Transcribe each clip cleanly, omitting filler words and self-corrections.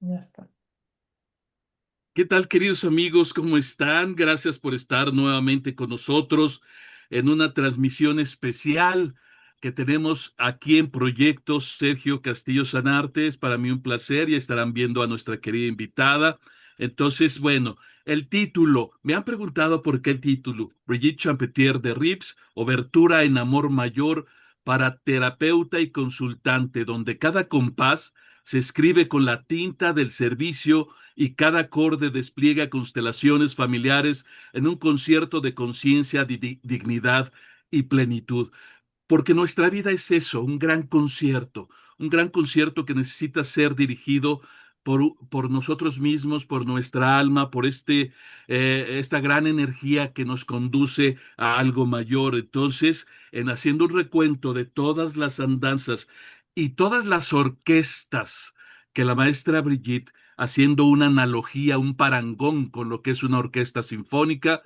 Ya está. ¿Qué tal, queridos amigos? ¿Cómo están? Gracias por estar nuevamente con nosotros en una transmisión especial que tenemos aquí en Proyecto Sergio Castillo Sanarte. Es para mí un placer y estarán viendo a nuestra querida invitada. Entonces, bueno, el título. Me han preguntado por qué el título. Brigitte Champetier de Rips, Obertura en Amor Mayor para terapeuta y consultante, donde cada compás se escribe con la tinta del servicio y cada acorde despliega constelaciones familiares en un concierto de conciencia, dignidad y plenitud. Porque nuestra vida es eso, un gran concierto que necesita ser dirigido por nosotros mismos, por nuestra alma, por esta gran energía que nos conduce a algo mayor. Entonces, en haciendo un recuento de todas las andanzas y todas las orquestas que la maestra Brigitte, haciendo una analogía, un parangón con lo que es una orquesta sinfónica,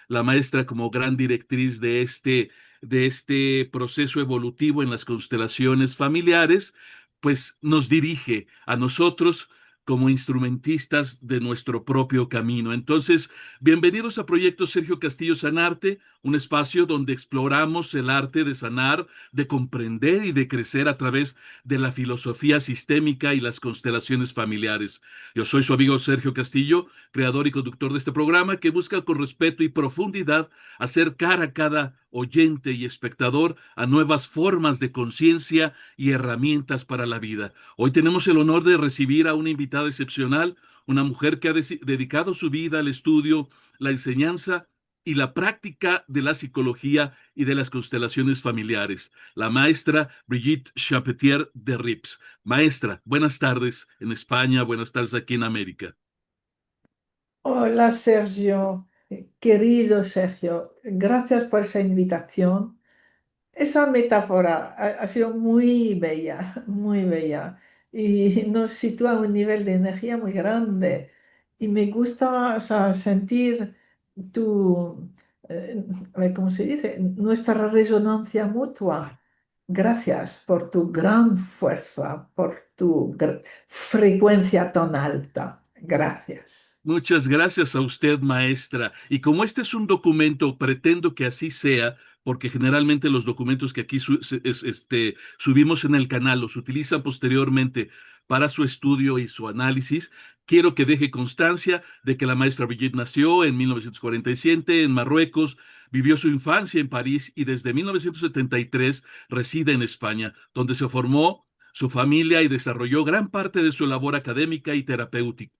la maestra como gran directriz de este proceso evolutivo en las constelaciones familiares, pues nos dirige a nosotros como instrumentistas de nuestro propio camino. Entonces, bienvenidos a Proyecto Sergio Castillo Sanarte, un espacio donde exploramos el arte de sanar, de comprender y de crecer a través de la filosofía sistémica y las constelaciones familiares. Yo soy su amigo Sergio Castillo, creador y conductor de este programa que busca con respeto y profundidad acercar a cada oyente y espectador a nuevas formas de conciencia y herramientas para la vida. Hoy tenemos el honor de recibir a una invitada excepcional, una mujer que ha dedicado su vida al estudio, la enseñanza y la práctica de la psicología y de las constelaciones familiares, la maestra Brigitte Champetier de Rips. Maestra, buenas tardes en España, buenas tardes aquí en América. Hola Sergio, querido Sergio, gracias por esa invitación. Esa metáfora ha sido muy bella, muy bella y nos sitúa a un nivel de energía muy grande y me gusta, o sea, sentir tu, a ver, ¿cómo se dice? Nuestra resonancia mutua. Gracias por tu gran fuerza, por tu frecuencia tan alta. Gracias. Muchas gracias a usted, maestra. Y como este es un documento, pretendo que así sea, porque generalmente los documentos que aquí subimos en el canal los utilizan posteriormente para su estudio y su análisis. Quiero que deje constancia de que la maestra Brigitte nació en 1947 en Marruecos, vivió su infancia en París y desde 1973 reside en España, donde se formó su familia y desarrolló gran parte de su labor académica y terapéutica.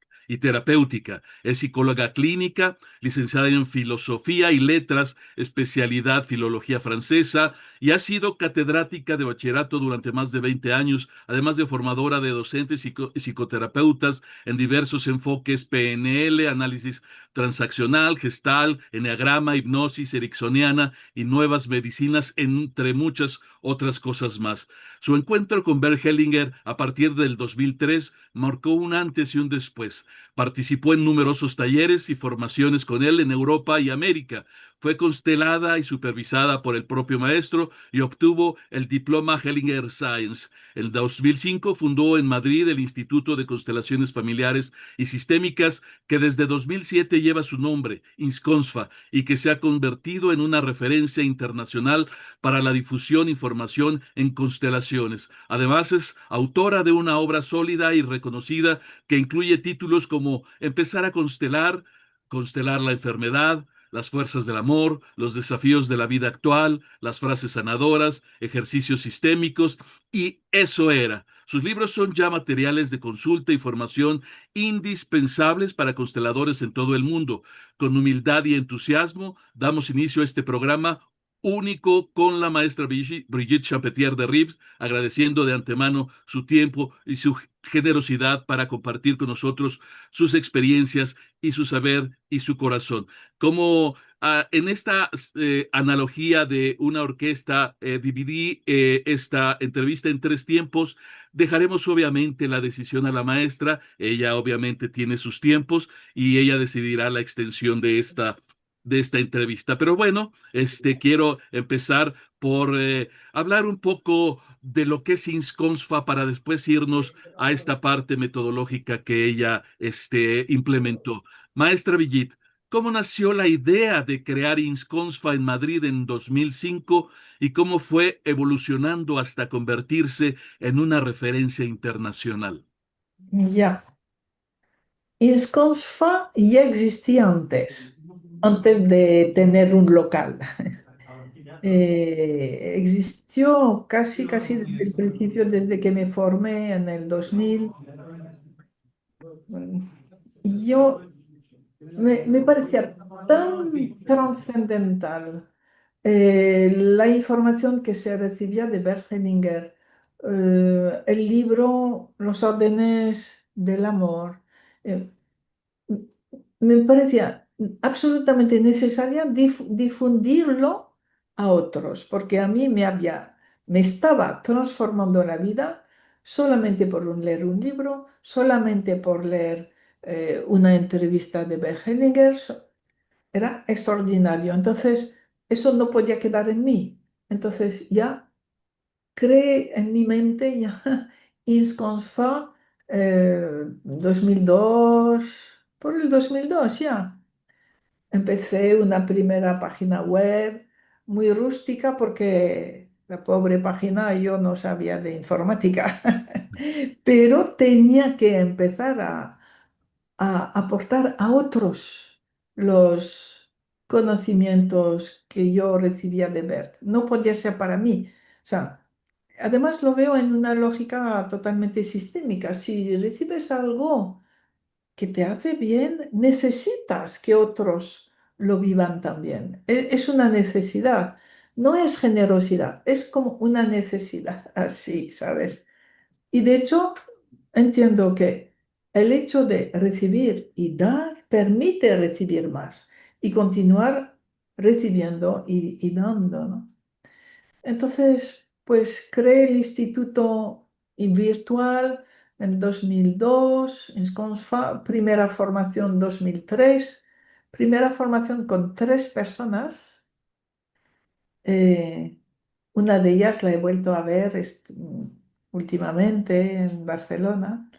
Es psicóloga clínica, licenciada en filosofía y letras, especialidad filología francesa, y ha sido catedrática de bachillerato durante más de 20 años, además de formadora de docentes y psicoterapeutas en diversos enfoques PNL, análisis transaccional, gestal, eneagrama, hipnosis ericksoniana y nuevas medicinas, entre muchas otras cosas más. Su encuentro con Bert Hellinger a partir del 2003 marcó un antes y un después. Participó en numerosos talleres y formaciones con él en Europa y América. Fue constelada y supervisada por el propio maestro y obtuvo el diploma Hellinger Science. En 2005 fundó en Madrid el Instituto de Constelaciones Familiares y Sistémicas, que desde 2007 lleva su nombre, INSCONSFA, y que se ha convertido en una referencia internacional para la difusión e información en constelaciones. Además, es autora de una obra sólida y reconocida que incluye títulos como Empezar a constelar, Constelar la enfermedad, las fuerzas del amor, los desafíos de la vida actual, las frases sanadoras, ejercicios sistémicos, y eso era. Sus libros son ya materiales de consulta y formación indispensables para consteladores en todo el mundo. Con humildad y entusiasmo damos inicio a este programa único con la maestra Brigitte Champetier de Rives, agradeciendo de antemano su tiempo y su generosidad para compartir con nosotros sus experiencias y su saber y su corazón. Como en esta analogía de una orquesta, dividí esta entrevista en tres tiempos. Dejaremos obviamente la decisión a la maestra. Ella obviamente tiene sus tiempos y ella decidirá la extensión de esta entrevista. Pero bueno, quiero empezar por hablar un poco de lo que es INSCONSFA para después irnos a esta parte metodológica que ella implementó. Maestra Villit, ¿cómo nació la idea de crear INSCONSFA en Madrid en 2005 y cómo fue evolucionando hasta convertirse en una referencia internacional? Ya. Insconsfa ya existía antes de tener un local. Existió casi desde el principio, desde que me formé en el 2000. Mm, Yo me parecía tan trascendental la información que se recibía de Bert Hellinger, el libro Los órdenes del amor. eh, Me parecía absolutamente necesaria difundirlo a otros, porque a mí me estaba transformando la vida solamente por leer un libro, solamente por leer una entrevista de Bert Hellinger. Era extraordinario. Entonces, eso no podía quedar en mí. Entonces, ya creé en mi mente ya Insconsfa 2002, por el 2002 ya. Empecé una primera página web muy rústica porque la pobre página yo no sabía de informática, pero tenía que empezar a aportar a otros los conocimientos que yo recibía de Bert. No podía ser para mí. O sea, además lo veo en una lógica totalmente sistémica. Si recibes algo que te hace bien, necesitas que otros lo vivan también. Es una necesidad, no es generosidad, es como una necesidad, así, ¿sabes? Y de hecho, entiendo que el hecho de recibir y dar permite recibir más y continuar recibiendo y dando, ¿no? Entonces, pues creé el instituto virtual en 2002, en primera formación 2003, primera formación con 3 personas. eh, una de ellas la he vuelto a ver últimamente en Barcelona.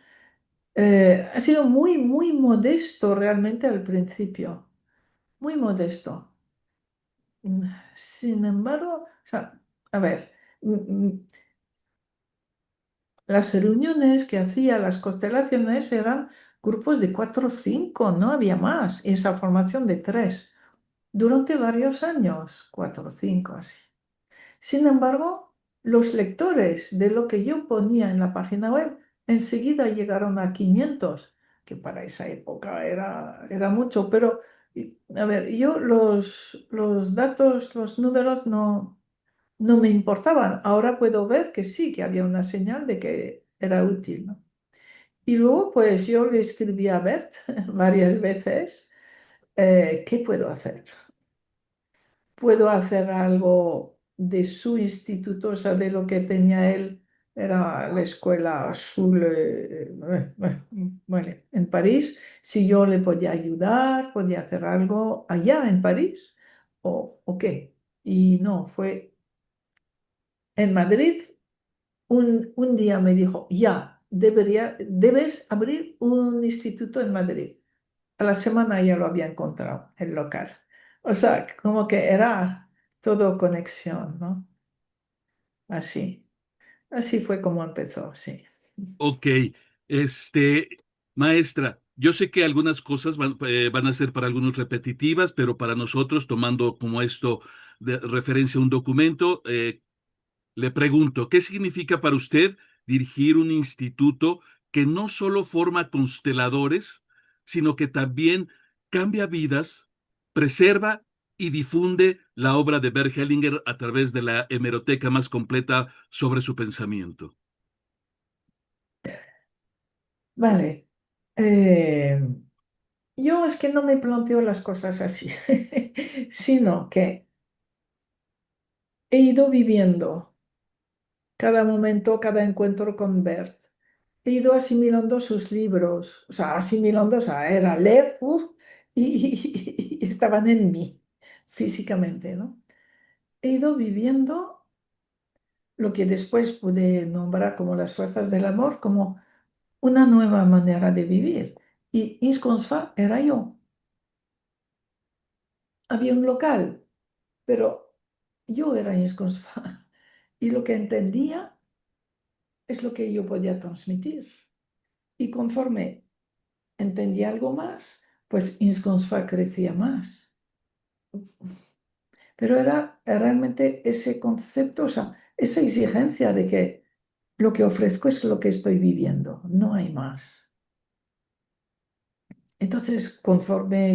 Ha sido muy modesto realmente al principio, muy modesto. Sin embargo, o sea, a ver, mm, mm, las reuniones que hacía, las constelaciones eran grupos de 4 o 5, no había más. Y esa formación de 3, durante varios años, 4 o 5 así. Sin embargo, los lectores de lo que yo ponía en la página web enseguida llegaron a 500, que para esa época era mucho, pero a ver, yo los datos, los números no me importaban. Ahora puedo ver que sí, que había una señal de que era útil, ¿no? Y luego, pues yo le escribí a Bert varias veces, ¿qué puedo hacer? ¿Puedo hacer algo de su instituto? O sea, de lo que tenía él, era la escuela azul, bueno, en París. Si yo le podía ayudar, podía hacer algo allá en París, o qué. Y no, fue en Madrid. Un día me dijo, ya, debes abrir un instituto en Madrid. A la semana ya lo había encontrado, el local. O sea, como que era todo conexión, ¿no? Así, así fue como empezó, sí. Ok, este, maestra, yo sé que algunas cosas van a ser para algunos repetitivas, pero para nosotros, tomando como esto de referencia a un documento, le pregunto, ¿qué significa para usted dirigir un instituto que no solo forma consteladores, sino que también cambia vidas, preserva y difunde la obra de Bert Hellinger a través de la hemeroteca más completa sobre su pensamiento? Vale. Eh, yo es que no me planteo las cosas así, sino que he ido viviendo cada momento, cada encuentro con Bert. He ido asimilando sus libros, o sea, asimilando, o sea, era leer, y estaban en mí, físicamente, ¿no? He ido viviendo lo que después pude nombrar como las fuerzas del amor, como una nueva manera de vivir. Y Insconsfa era yo. Había un local, pero yo era Insconsfa. Y lo que entendía es lo que yo podía transmitir. Y conforme entendía algo más, pues Insconsfa crecía más. Pero era realmente ese concepto, o sea, esa exigencia de que lo que ofrezco es lo que estoy viviendo, no hay más. Entonces, conforme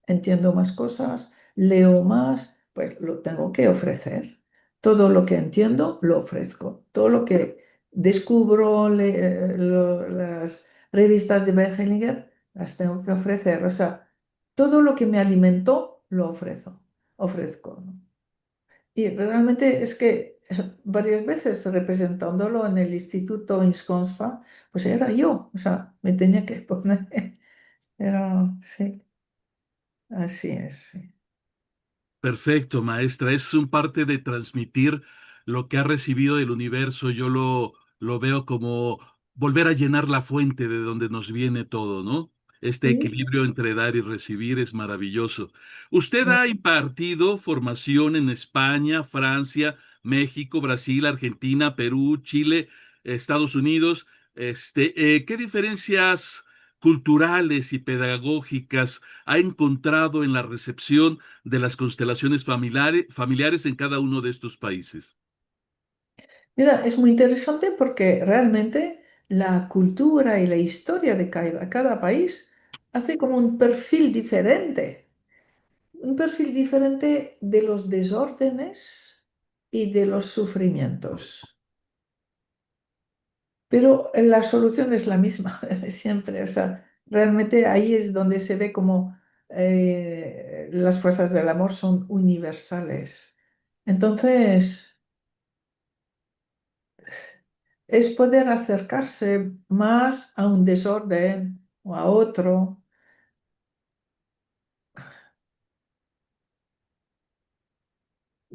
entiendo más cosas, leo más, pues lo tengo que ofrecer. Todo lo que entiendo, lo ofrezco. Todo lo que descubro, las revistas de Bergelinger, las tengo que ofrecer. O sea, todo lo que me alimentó, lo ofrezco, ¿no? Y realmente es que varias veces representándolo en el Instituto Insconsfa, pues era yo, o sea, me tenía que poner, era, sí, así es, sí. Perfecto, maestra. Es un parte de transmitir lo que ha recibido del universo. Lo veo como volver a llenar la fuente de donde nos viene todo, ¿no? Este Sí, equilibrio entre dar y recibir es maravilloso. Usted sí. ha impartido formación en España, Francia, México, Brasil, Argentina, Perú, Chile, Estados Unidos. ¿Qué diferencias culturales y pedagógicas ha encontrado en la recepción de las constelaciones familiares en cada uno de estos países? Mira, es muy interesante porque realmente la cultura y la historia de cada país hace como un perfil diferente de los desórdenes y de los sufrimientos. Pero la solución es la misma siempre. O sea, realmente ahí es donde se ve como las fuerzas del amor son universales. Entonces, es poder acercarse más a un desorden o a otro,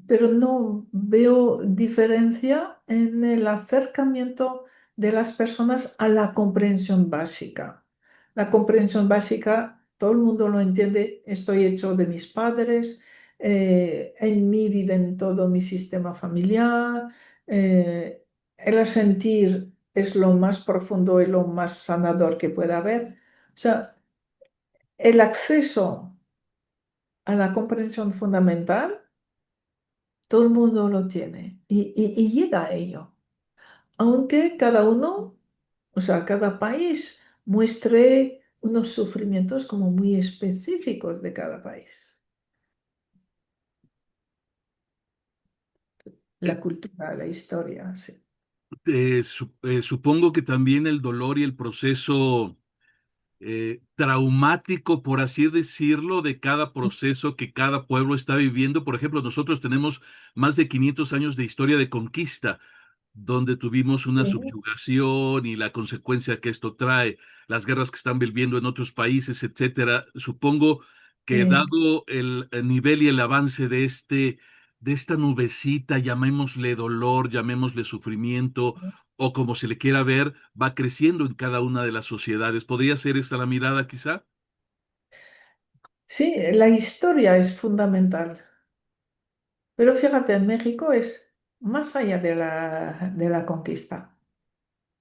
pero no veo diferencia en el acercamiento de las personas a la comprensión básica. La comprensión básica, todo el mundo lo entiende, estoy hecho de mis padres, en mí viven todo mi sistema familiar, el sentir es lo más profundo y lo más sanador que pueda haber. O sea, el acceso a la comprensión fundamental todo el mundo lo tiene y llega a ello, aunque cada uno, o sea, cada país muestre unos sufrimientos como muy específicos de cada país. La cultura, la historia, sí. Supongo que también el dolor y el proceso traumático, por así decirlo, de cada proceso que cada pueblo está viviendo. Por ejemplo, nosotros tenemos más de 500 años de historia de conquista, donde tuvimos una Sí, subyugación y la consecuencia que esto trae, las guerras que están viviendo en otros países, etcétera. Supongo que sí. dado el nivel y el avance de esta nubecita, llamémosle dolor, llamémosle sufrimiento, o como se le quiera ver, va creciendo en cada una de las sociedades. ¿Podría ser esta la mirada, quizá? Sí, la historia es fundamental, pero fíjate, en México es más allá de la conquista,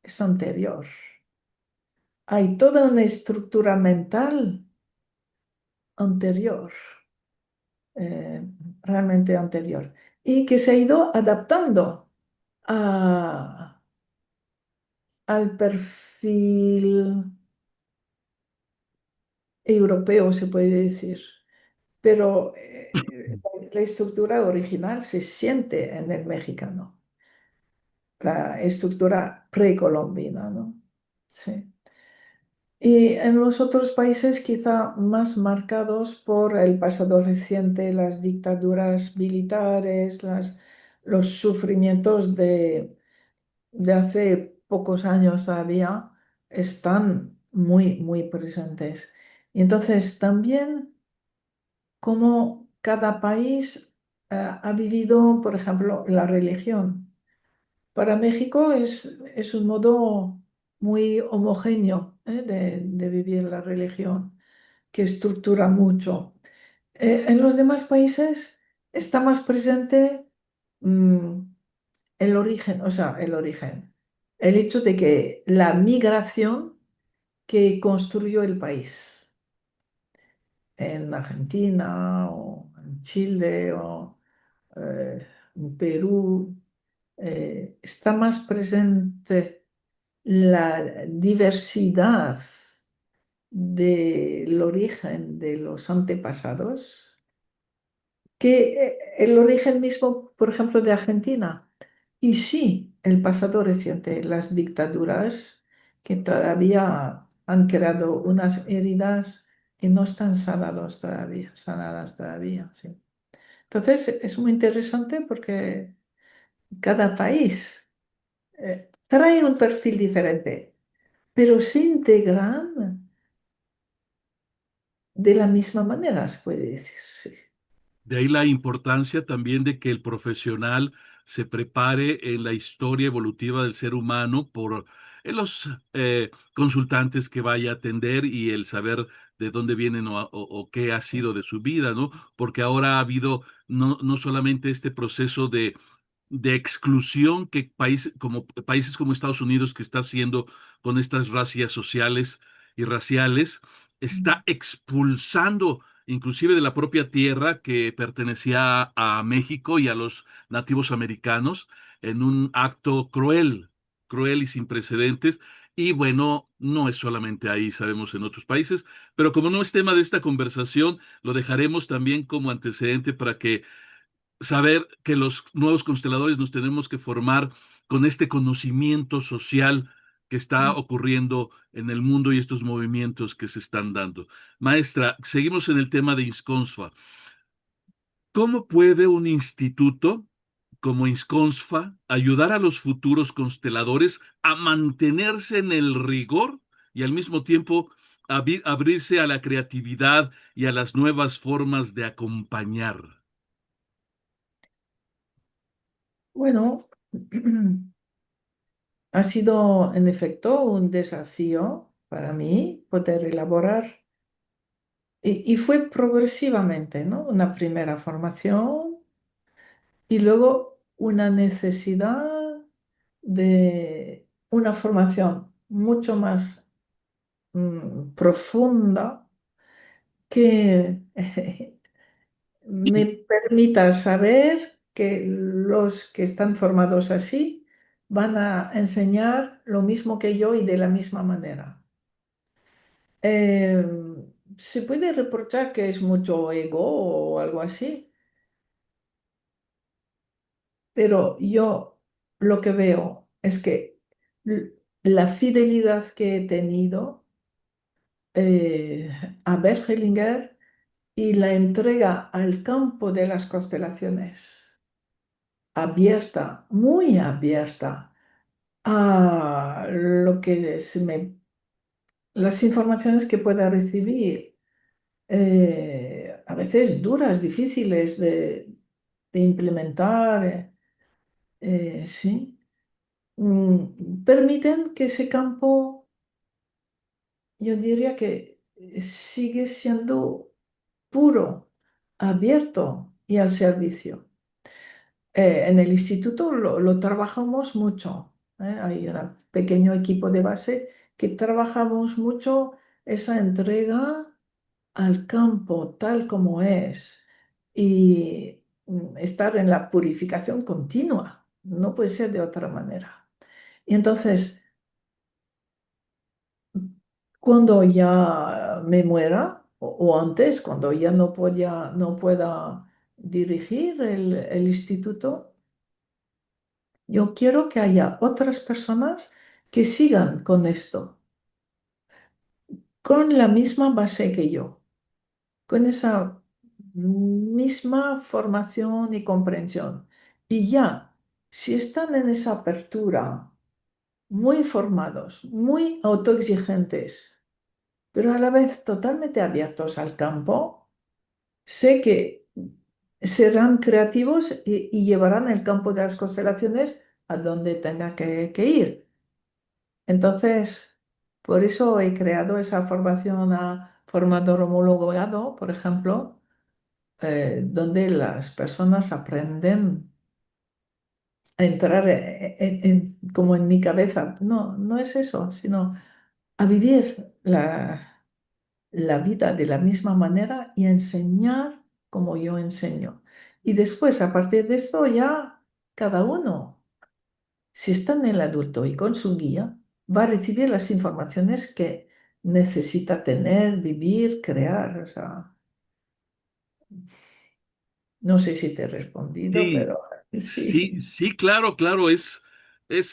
es anterior. Hay toda una estructura mental anterior. eh, realmente anterior, y que se ha ido adaptando al perfil europeo, se puede decir. Pero la estructura original se siente en el mexicano, la estructura precolombina, ¿no? Sí. Y en los otros países quizá más marcados por el pasado reciente, las dictaduras militares, los sufrimientos de hace pocos años todavía, están muy, muy presentes. Y entonces también como cada país ha vivido, por ejemplo, la religión. Para México es un modo muy homogéneo, de vivir la religión, que estructura mucho. En los demás países está más presente mm, el origen, o sea, el hecho de que la migración que construyó el país en Argentina o en Chile o en Perú, está más presente la diversidad del origen de los antepasados que el origen mismo, por ejemplo, de Argentina. Y sí, el pasado reciente, las dictaduras que todavía han creado unas heridas que no están sanadas todavía, sí. Entonces, es muy interesante porque cada país trae un perfil diferente, pero se integran de la misma manera, se puede decir, sí. De ahí la importancia también de que el profesional se prepare en la historia evolutiva del ser humano por los consultantes que vaya a atender y el saber de dónde vienen o qué ha sido de su vida, ¿no? Porque ahora ha habido no solamente este proceso de exclusión que países como Estados Unidos, que está haciendo con estas racias sociales y raciales, está expulsando inclusive de la propia tierra que pertenecía a México y a los nativos americanos en un acto cruel, cruel y sin precedentes. Y bueno, no es solamente ahí, sabemos en otros países, pero como no es tema de esta conversación, lo dejaremos también como antecedente para que saber que los nuevos consteladores nos tenemos que formar con este conocimiento social que está ocurriendo en el mundo y estos movimientos que se están dando. Maestra, seguimos en el tema de INSCONSFA. ¿Cómo puede un instituto como INSCONSFA ayudar a los futuros consteladores a mantenerse en el rigor y al mismo tiempo abrirse a la creatividad y a las nuevas formas de acompañar? Bueno, ha sido en efecto un desafío para mí poder elaborar y fue progresivamente, ¿no? Una primera formación y luego una necesidad de una formación mucho más profunda que me permita saber que los que están formados así van a enseñar lo mismo que yo y de la misma manera. Eh, Se puede reprochar que es mucho ego o algo así, pero yo lo que veo es que la fidelidad que he tenido eh, a Bert Hellinger y la entrega al campo de las constelaciones, abierta, muy abierta a lo que las informaciones que pueda recibir, a veces duras, difíciles de implementar, sí, permiten que ese campo, yo diría que sigue siendo puro, abierto y al servicio. En el instituto lo trabajamos mucho, ¿eh? Hay un pequeño equipo de base que trabajamos mucho esa entrega al campo tal como es y estar en la purificación continua. No puede ser de otra manera. Y entonces, cuando ya me muera, o antes, cuando ya no pueda dirigir el instituto, yo quiero que haya otras personas que sigan con esto, con la misma base que yo, con esa misma formación y comprensión. Y ya, si están en esa apertura, muy formados, muy autoexigentes, pero a la vez totalmente abiertos al campo, sé que serán creativos y llevarán el campo de las constelaciones a donde tenga que ir. Entonces, por eso he creado esa formación a formador homologado, por ejemplo, donde las personas aprenden a entrar como en mi cabeza. No, no es eso, sino a vivir la vida de la misma manera y enseñar como yo enseño. Y después, a partir de esto, ya cada uno, si está en el adulto y con su guía, va a recibir las informaciones que necesita tener, vivir, crear. O sea, no sé si te he respondido, Sí, pero sí, sí, sí, claro, claro, es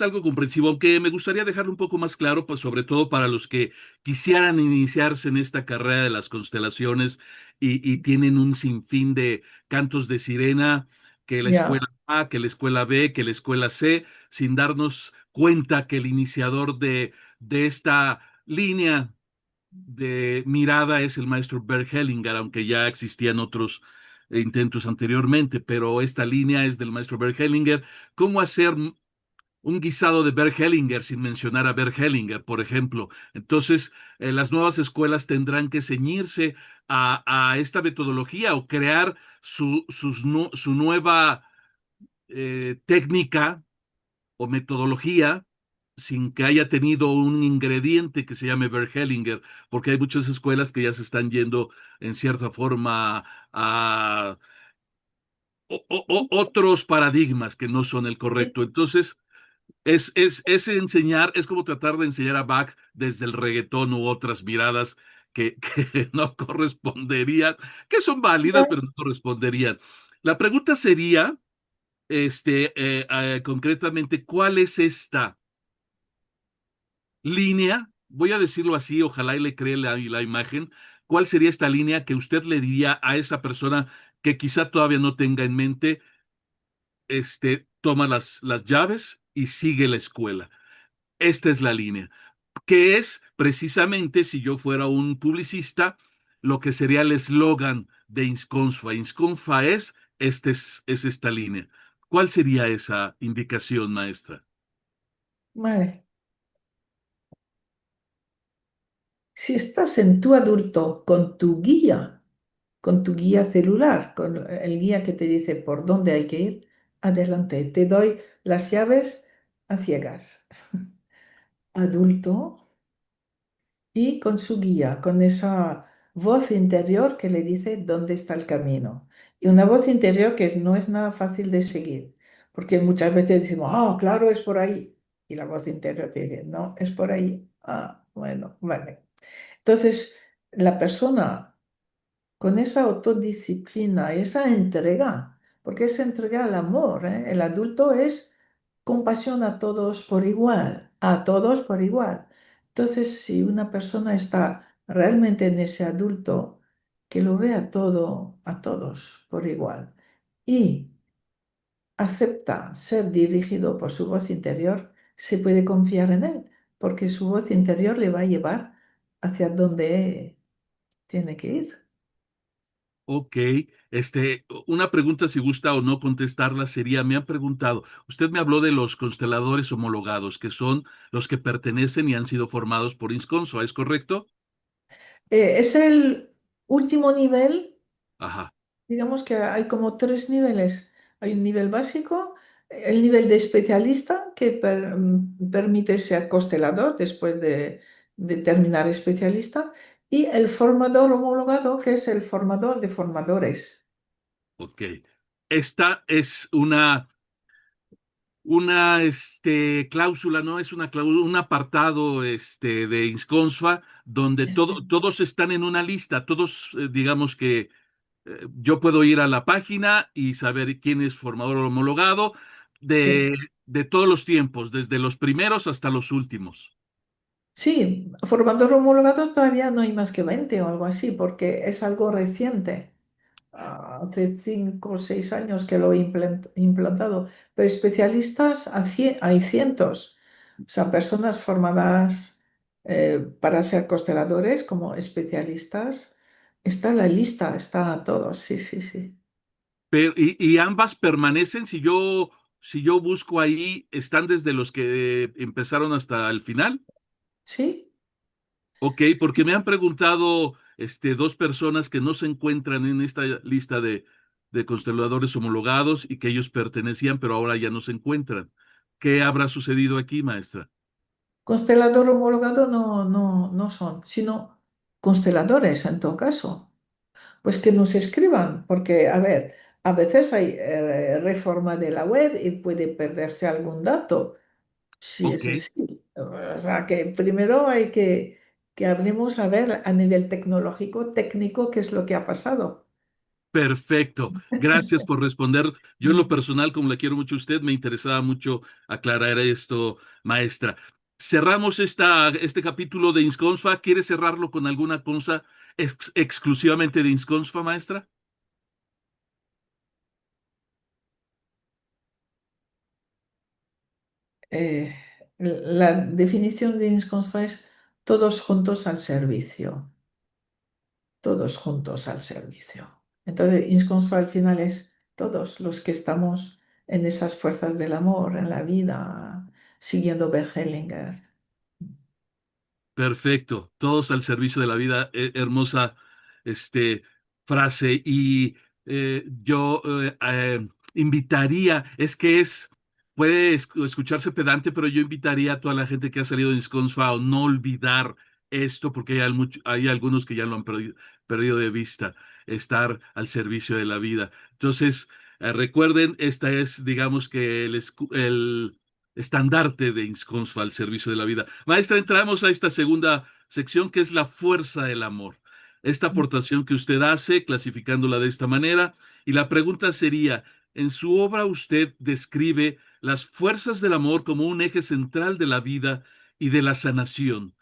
algo comprensivo, aunque me gustaría dejarlo un poco más claro, pues sobre todo para los que quisieran iniciarse en esta carrera de las constelaciones y tienen un sinfín de cantos de sirena, que la ya. escuela A, que la escuela B, que la escuela C, sin darnos cuenta que el iniciador de esta línea de mirada es el maestro Bert Hellinger, aunque ya existían otros intentos anteriormente, pero esta línea es del maestro Bert Hellinger. ¿Cómo hacer un guisado de Bert Hellinger sin mencionar a Bert Hellinger, por ejemplo? Entonces, las nuevas escuelas tendrán que ceñirse a esta metodología o crear su nueva técnica o metodología sin que haya tenido un ingrediente que se llame Verhellinger, porque hay muchas escuelas que ya se están yendo en cierta forma a otros paradigmas que no son el correcto. Entonces, es enseñar, es como tratar de enseñar a Bach desde el reggaetón u otras miradas que no corresponderían, que son válidas, pero no corresponderían. La pregunta sería, concretamente, ¿cuál es esta línea? Voy a decirlo así, ojalá y le cree la imagen. ¿Cuál sería esta línea que usted le diría a esa persona que quizá todavía no tenga en mente, toma las llaves y sigue la escuela? Esta es la línea, que es precisamente, si yo fuera un publicista, lo que sería el eslogan de Insconfa. Insconfa es esta línea. ¿Cuál sería esa indicación, maestra? Vale. Si estás en tu adulto con tu guía celular, con el guía que te dice por dónde hay que ir, adelante, te doy las llaves a ciegas. Adulto y con su guía, con esa voz interior que le dice dónde está el camino. Y una voz interior que no es nada fácil de seguir, porque muchas veces decimos, ah, claro, es por ahí. Y la voz interior te dice, no, es por ahí. Ah, bueno, vale. Entonces, la persona con esa autodisciplina, esa entrega, porque es entrega al amor, ¿eh? El adulto es compasión a todos por igual, a todos por igual. Entonces, si una persona está realmente en ese adulto, que lo vea todo, a todos por igual, y acepta ser dirigido por su voz interior, se puede confiar en él, porque su voz interior le va a llevar hacia donde tiene que ir. Ok, una pregunta si gusta o no contestarla sería, me han preguntado, usted me habló de los consteladores homologados, que son los que pertenecen y han sido formados por INSCONSO, ¿es correcto? Es el último nivel, Ajá, digamos que hay como tres niveles. Hay un nivel básico, el nivel de especialista que permite ser constelador después de terminar especialista, y el formador homologado, que es el formador de formadores. ok. Esta es una cláusula, ¿no? Es una cláusula, un apartado de INSCONSFA donde todos están en una lista, todos, digamos que yo puedo ir a la página y saber quién es formador homologado Sí. de todos los tiempos, desde los primeros hasta los últimos. Sí, formador homologado todavía no hay más que 20 o algo así, porque es algo reciente. Hace 5 o 6 años que lo he implantado, pero especialistas hay cientos. O sea, personas formadas para ser consteladores como especialistas. Está en la lista, está a todos, sí, sí, sí. Pero, y ambas permanecen si yo si yo busco ahí, ¿están desde los que empezaron hasta el final? ¿Sí? Ok, porque me han preguntado dos personas que no se encuentran en esta lista de consteladores homologados y que ellos pertenecían, pero ahora ya no se encuentran. ¿Qué habrá sucedido aquí, maestra? Constelador homologado no son, sino consteladores en todo caso. Pues que nos escriban, porque, a ver, a veces hay reforma de la web y puede perderse algún dato, si Ok, es así. O sea, que primero hay que hablemos a ver a nivel tecnológico, técnico, qué es lo que ha pasado. perfecto. Gracias por responder. Yo en lo personal, como le quiero mucho a usted, me interesaba mucho aclarar esto, maestra. Cerramos este capítulo de Insconsfa. ¿Quiere cerrarlo con alguna cosa exclusivamente de Insconsfa, maestra? Eh, la definición de Inconst es todos juntos al servicio, todos juntos al servicio. Entonces, Inconst al final es todos los que estamos en esas fuerzas del amor, en la vida, siguiendo Bert Hellinger. Perfecto, todos al servicio de la vida, hermosa este, frase. Y yo invitaría, puede escucharse pedante, pero yo invitaría a toda la gente que ha salido de Insconsfa a no olvidar esto, porque hay algunos que ya lo han perdido de vista, estar al servicio de la vida. Entonces, recuerden, esta es, digamos que el estandarte de Insconsfa al servicio de la vida. Maestra, entramos a esta segunda sección que es la fuerza del amor. Esta aportación que usted hace, clasificándola de esta manera, y la pregunta sería, en su obra usted describe las fuerzas del amor como un eje central de la vida y de la sanación.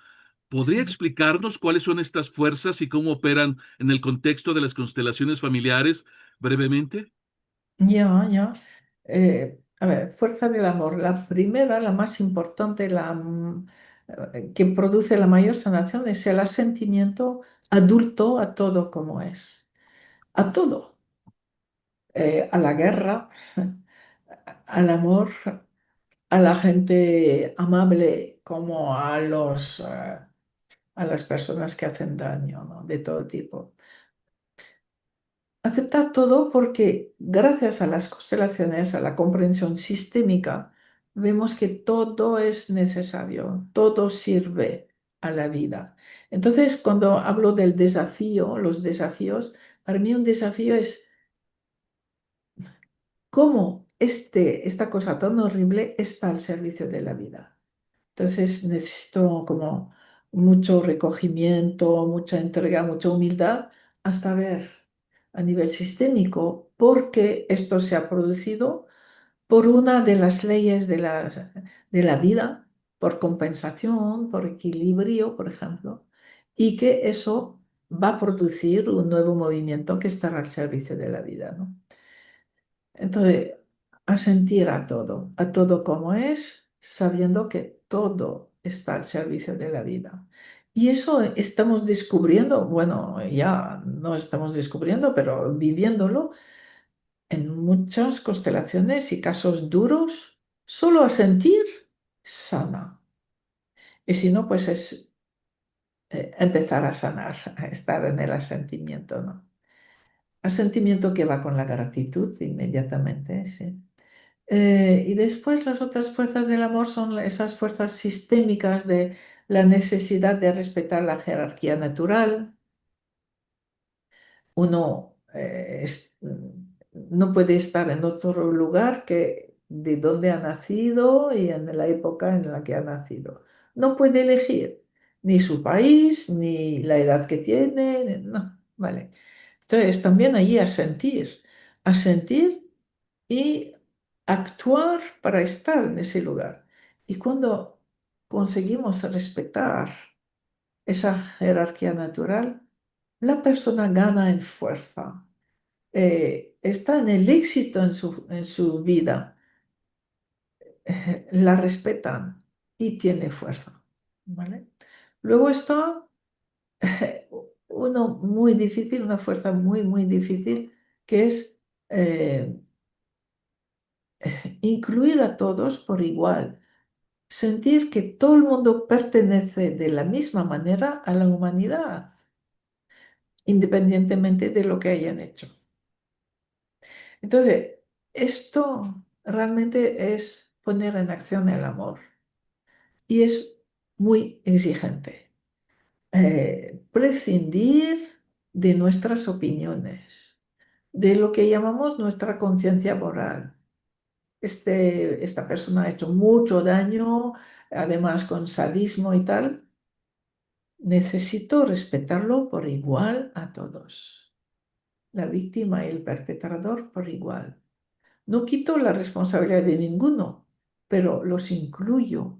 ¿Podría explicarnos cuáles son estas fuerzas y cómo operan en el contexto de las constelaciones familiares brevemente? Ya, ya. A ver, fuerza del amor. La primera, la más importante, que produce la mayor sanación es el asentimiento adulto a todo como es. A todo. A la guerra, al amor, a la gente amable como a las personas que hacen daño, ¿no? De todo tipo. Aceptar todo porque gracias a las constelaciones, a la comprensión sistémica, vemos que todo es necesario, todo sirve a la vida. Entonces, cuando hablo del desafío, los desafíos, para mí un desafío es cómo esta cosa tan horrible está al servicio de la vida. Entonces necesito como mucho recogimiento, mucha entrega, mucha humildad, hasta ver a nivel sistémico por qué esto se ha producido por una de las leyes de la vida, por compensación, por equilibrio, por ejemplo, y que eso va a producir un nuevo movimiento que estará al servicio de la vida, ¿no? Entonces, a sentir a todo como es, sabiendo que todo está al servicio de la vida. Y eso estamos descubriendo, bueno, ya no estamos descubriendo, pero viviéndolo en muchas constelaciones y casos duros, solo a sentir sana. Y si no, pues es empezar a sanar, a estar en el asentimiento, ¿no? Asentimiento que va con la gratitud inmediatamente, sí. Y después las otras fuerzas del amor son esas fuerzas sistémicas de la necesidad de respetar la jerarquía natural. Uno no puede estar en otro lugar que de donde ha nacido y en la época en la que ha nacido. No puede elegir ni su país, ni la edad que tiene, no, vale. Entonces también allí a sentir y actuar para estar en ese lugar. Y cuando conseguimos respetar esa jerarquía natural, la persona gana en fuerza, está en el éxito en su vida, la respetan y tiene fuerza, ¿vale? Luego está uno muy difícil, una fuerza muy, muy difícil, que es incluir a todos por igual, sentir que todo el mundo pertenece de la misma manera a la humanidad, independientemente de lo que hayan hecho. Entonces, esto realmente es poner en acción el amor y es muy exigente. Prescindir de nuestras opiniones, de lo que llamamos nuestra conciencia moral. Esta persona ha hecho mucho daño, además con sadismo y tal. Necesito respetarlo por igual a todos, la víctima y el perpetrador por igual. No quito la responsabilidad de ninguno, pero los incluyo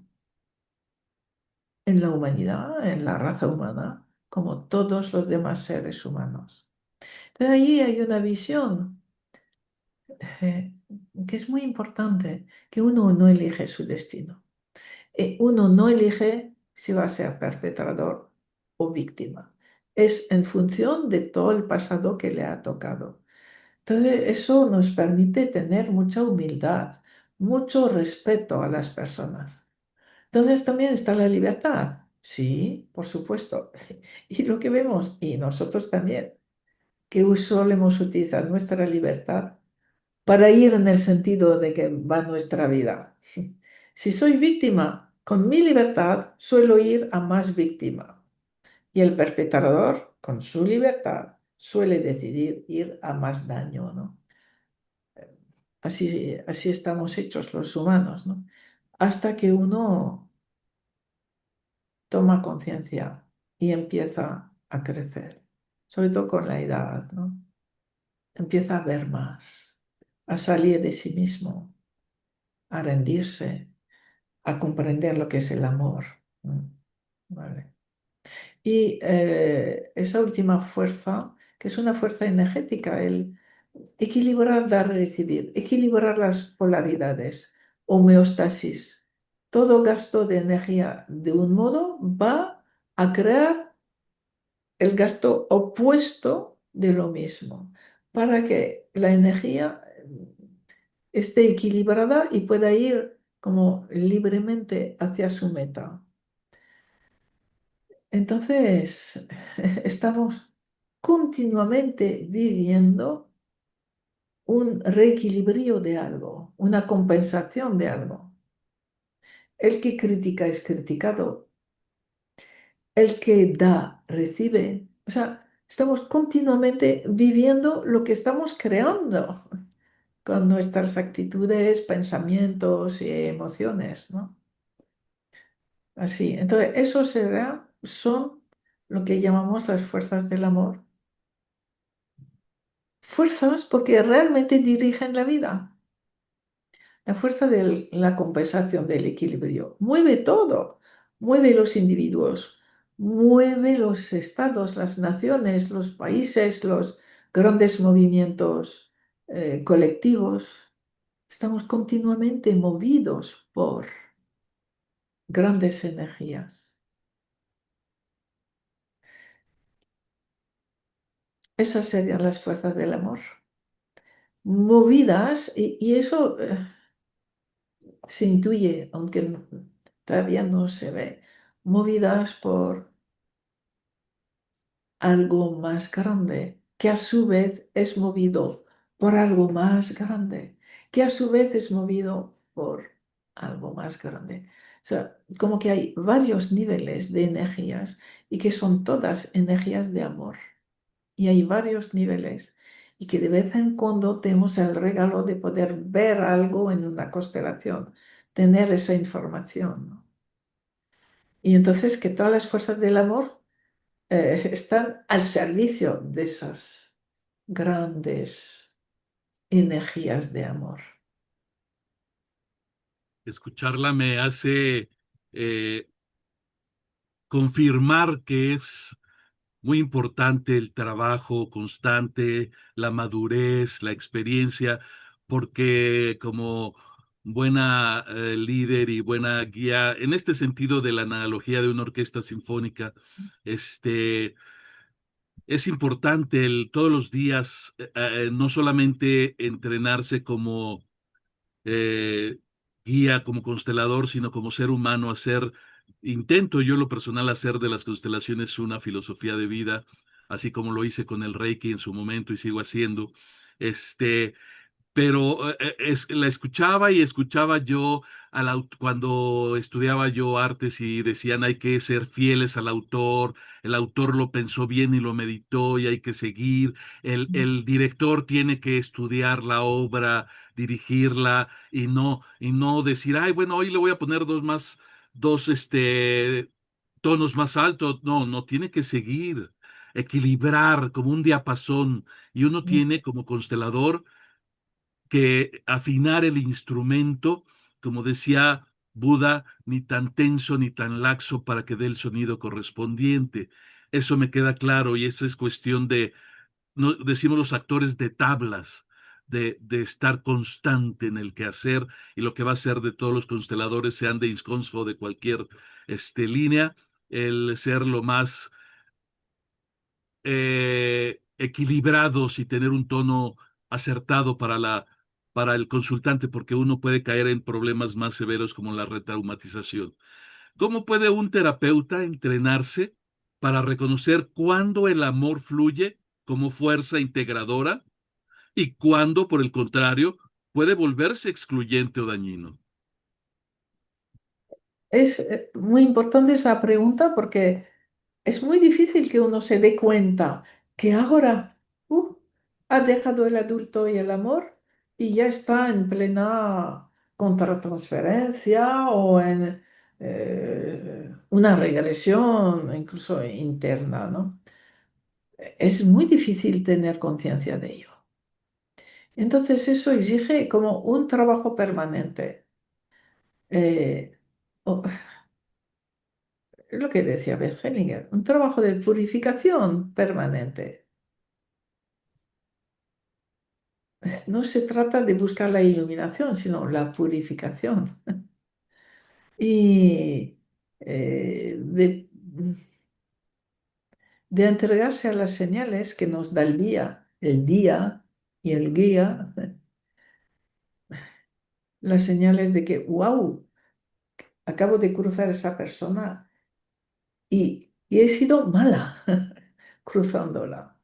en la humanidad, en la raza humana, como todos los demás seres humanos. Entonces ahí hay una visión eh, que es muy importante, que uno no elige su destino. Uno no elige si va a ser perpetrador o víctima. Es en función de todo el pasado que le ha tocado. Entonces, eso nos permite tener mucha humildad, mucho respeto a las personas. Entonces, también está la libertad. Sí, por supuesto. Y lo que vemos, y nosotros también, que solemos utilizar nuestra libertad para ir en el sentido de que va nuestra vida. Si soy víctima, con mi libertad suelo ir a más víctima. Y el perpetrador, con su libertad, suele decidir ir a más daño, ¿no? Así estamos hechos los humanos, ¿no? Hasta que uno toma conciencia y empieza a crecer, sobre todo con la edad, ¿no? Empieza a ver más, a salir de sí mismo, a rendirse, a comprender lo que es el amor. ¿Vale? Y esa última fuerza, que es una fuerza energética, el equilibrar, dar, recibir, equilibrar las polaridades, homeostasis. Todo gasto de energía de un modo va a crear el gasto opuesto de lo mismo, para que la energía esté equilibrada y pueda ir como libremente hacia su meta. Entonces, estamos continuamente viviendo un reequilibrio de algo, una compensación de algo. El que critica es criticado, el que da recibe. O sea, estamos continuamente viviendo lo que estamos creando con nuestras actitudes, pensamientos y emociones, ¿no? Así. Entonces, son lo que llamamos las fuerzas del amor. Fuerzas porque realmente dirigen la vida. La fuerza de la compensación del equilibrio mueve todo, mueve los individuos, mueve los estados, las naciones, los países, los grandes movimientos colectivos. Estamos continuamente movidos por grandes energías. Esas serían las fuerzas del amor. Movidas, y eso se intuye, aunque todavía no se ve, movidas por algo más grande, que a su vez es movido por algo más grande, que a su vez es movido por algo más grande. O sea, como que hay varios niveles de energías y que son todas energías de amor. Y hay varios niveles y que de vez en cuando tenemos el regalo de poder ver algo en una constelación, tener esa información, ¿no? Y entonces que todas las fuerzas del amor están al servicio de esas grandes energías de amor. Escucharla me hace eh, confirmar que es muy importante el trabajo constante, la madurez, la experiencia, porque como buena líder y buena guía, en este sentido de la analogía de una orquesta sinfónica, este, es importante todos los días no solamente entrenarse como eh, guía como constelador, sino como ser humano, intento yo lo personal hacer de las constelaciones una filosofía de vida, así como lo hice con el Reiki en su momento y sigo haciendo. Este, pero la escuchaba y escuchaba yo cuando estudiaba yo artes y decían hay que ser fieles al autor, el autor lo pensó bien y lo meditó y hay que seguir, el director tiene que estudiar la obra, dirigirla y no decir, ay, bueno, hoy le voy a poner dos tonos más altos, no, no, tiene que seguir, equilibrar como un diapasón y uno tiene como constelador que afinar el instrumento, como decía Buda, ni tan tenso ni tan laxo para que dé el sonido correspondiente. Eso me queda claro y eso es cuestión de, no, decimos los actores, de tablas, de estar constante en el quehacer y lo que va a ser de todos los consteladores, sean de INSCONSFO o de cualquier línea, el ser lo más equilibrados y tener un tono acertado para el consultante, porque uno puede caer en problemas más severos como la retraumatización. ¿Cómo puede un terapeuta entrenarse para reconocer cuándo el amor fluye como fuerza integradora y cuándo, por el contrario, puede volverse excluyente o dañino? Es muy importante esa pregunta porque es muy difícil que uno se dé cuenta que ahora ha dejado el adulto y el amor y ya está en plena contratransferencia o en una regresión incluso interna, ¿no? Es muy difícil tener conciencia de ello. Entonces eso exige como un trabajo permanente. Eh, o- es lo que decía Bert Hellinger, un trabajo de purificación permanente. No se trata de buscar la iluminación, sino la purificación. Y de entregarse a las señales que nos da el día y el guía, las señales de que, wow, acabo de cruzar esa persona y he sido mala cruzándola.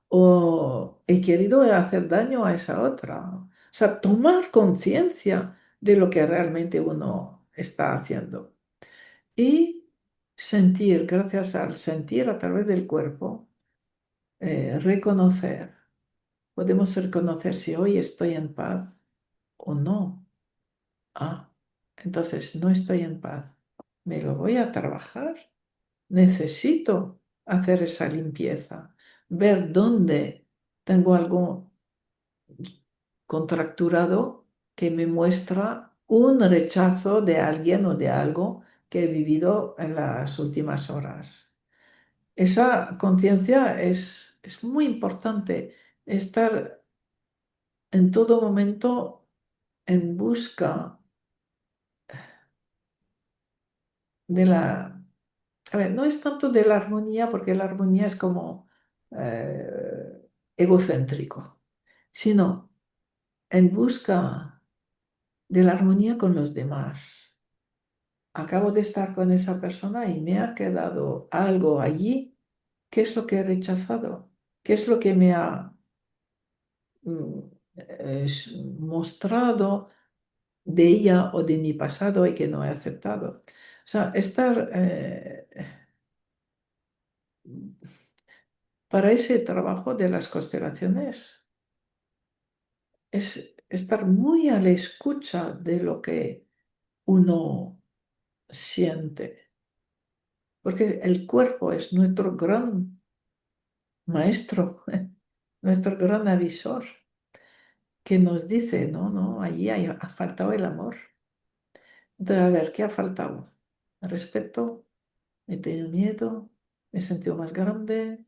O he querido hacer daño a esa otra. O sea, tomar conciencia de lo que realmente uno está haciendo. Y sentir, gracias al sentir a través del cuerpo, reconocer. Podemos reconocer si hoy estoy en paz o no. Ah, entonces no estoy en paz. Me lo voy a trabajar. Necesito hacer esa limpieza, ver dónde tengo algo contracturado que me muestra un rechazo de alguien o de algo que he vivido en las últimas horas. Esa conciencia es muy importante, estar en todo momento en busca de la... A ver, no es tanto de la armonía, porque la armonía es como egocéntrico, sino en busca de la armonía con los demás. Acabo de estar con esa persona y me ha quedado algo allí. ¿Qué es lo que he rechazado? ¿Qué es lo que me ha mm, mostrado de ella o de mi pasado y que no he aceptado? O sea, estar para ese trabajo de las constelaciones es estar muy a la escucha de lo que uno siente, porque el cuerpo es nuestro gran maestro, nuestro gran avisor, que nos dice, no, no, allí ha faltado el amor. Entonces, a ver, ¿qué ha faltado? Respeto, he tenido miedo, me he sentido más grande,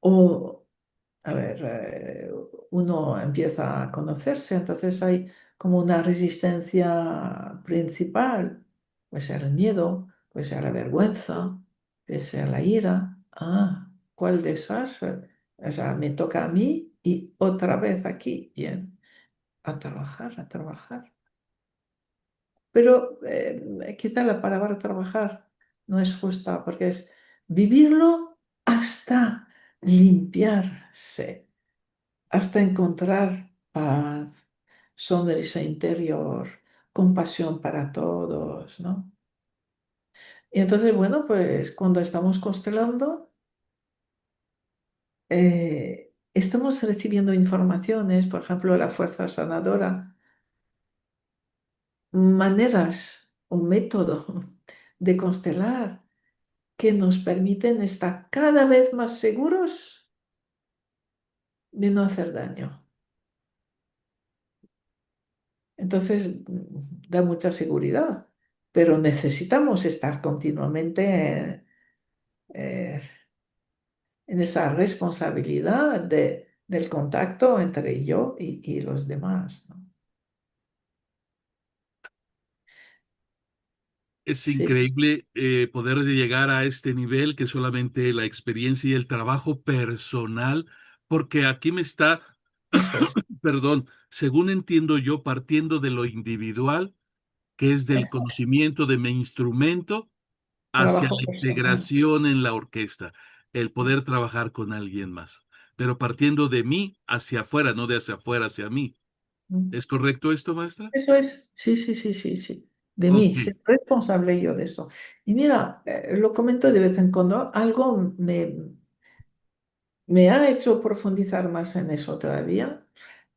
o, a ver, uno empieza a conocerse, entonces hay como una resistencia principal, puede ser el miedo, puede ser la vergüenza, puede ser la ira. Ah, ¿cuál de esas? O sea, me toca a mí y otra vez aquí. Bien. a trabajar, a trabajar. Pero quizá la palabra trabajar no es justa porque es vivirlo hasta limpiarse, hasta encontrar paz, sonrisa interior, compasión para todos, ¿no? Y entonces, bueno, pues cuando estamos constelando, estamos recibiendo informaciones, por ejemplo, la fuerza sanadora, maneras o método de constelar que nos permiten estar cada vez más seguros de no hacer daño. Entonces, da mucha seguridad, pero necesitamos estar continuamente eh, en esa responsabilidad del contacto entre yo y los demás, ¿no? Es Sí, increíble poder llegar a este nivel que solamente la experiencia y el trabajo personal, porque aquí me está, eso es, perdón, según entiendo yo, partiendo de lo individual, que es del eso, conocimiento de mi instrumento, hacia trabajo la personal. integración en la orquesta, el poder trabajar con alguien más, pero partiendo de mí hacia afuera, no de hacia afuera hacia mí. ¿Es correcto esto, maestra? Eso es, sí, sí, sí, sí, sí. De mí, Ok, ser responsable yo de eso. Y mira, lo comento de vez en cuando, algo me ha hecho profundizar más en eso todavía.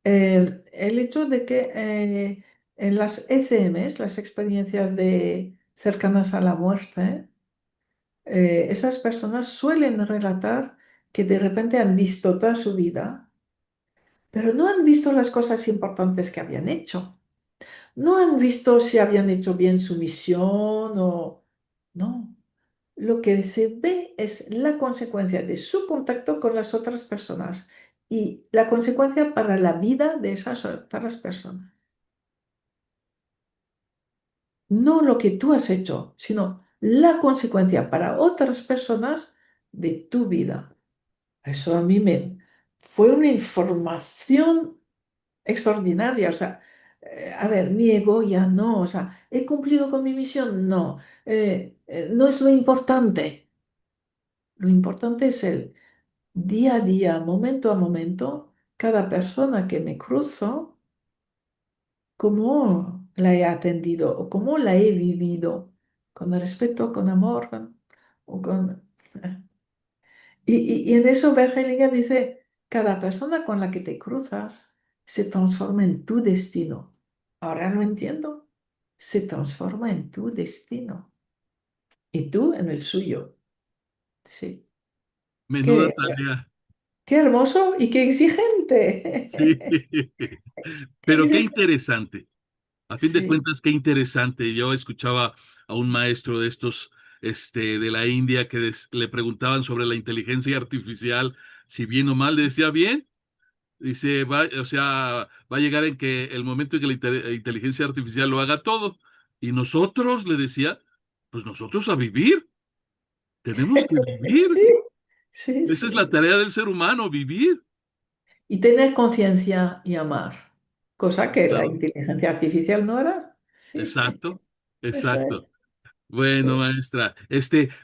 El hecho de que en las ECMs, las experiencias de cercanas a la muerte, esas personas suelen relatar que de repente han visto toda su vida, pero no han visto las cosas importantes que habían hecho. No han visto si habían hecho bien su misión o no. Lo que se ve es la consecuencia de su contacto con las otras personas y la consecuencia para la vida de esas otras personas. No lo que tú has hecho, sino la consecuencia para otras personas de tu vida. Eso a mí me fue una información extraordinaria. O sea, a ver, mi ego ya no. O sea, ¿he cumplido con mi misión? No. No es lo importante. Lo importante es el día a día, momento a momento, cada persona que me cruzo, cómo la he atendido o cómo la he vivido, con respeto, con amor, o con... Y en eso Bergelinger dice, cada persona con la que te cruzas se transforma en tu destino. Ahora lo entiendo. Se transforma en tu destino y tú en el suyo. Sí. menuda Qué, tarea. qué hermoso y qué Sí, exigente. Qué pero qué exigente. interesante. A fin de Sí. cuentas, qué interesante. Yo escuchaba a un maestro de estos, de la India, que le preguntaban sobre la inteligencia artificial, si bien o mal, decía bien. Dice, va, o sea, va a llegar en que el momento en que la inteligencia artificial lo haga todo. Y nosotros, le decía, pues nosotros a vivir, tenemos que vivir. Sí, sí, Esa es sí, la sí. tarea del ser humano, vivir. Y tener conciencia y amar, cosa que la Claro. inteligencia artificial no hará. Sí, Exacto, eso es. exacto. Bueno, Sí. maestra,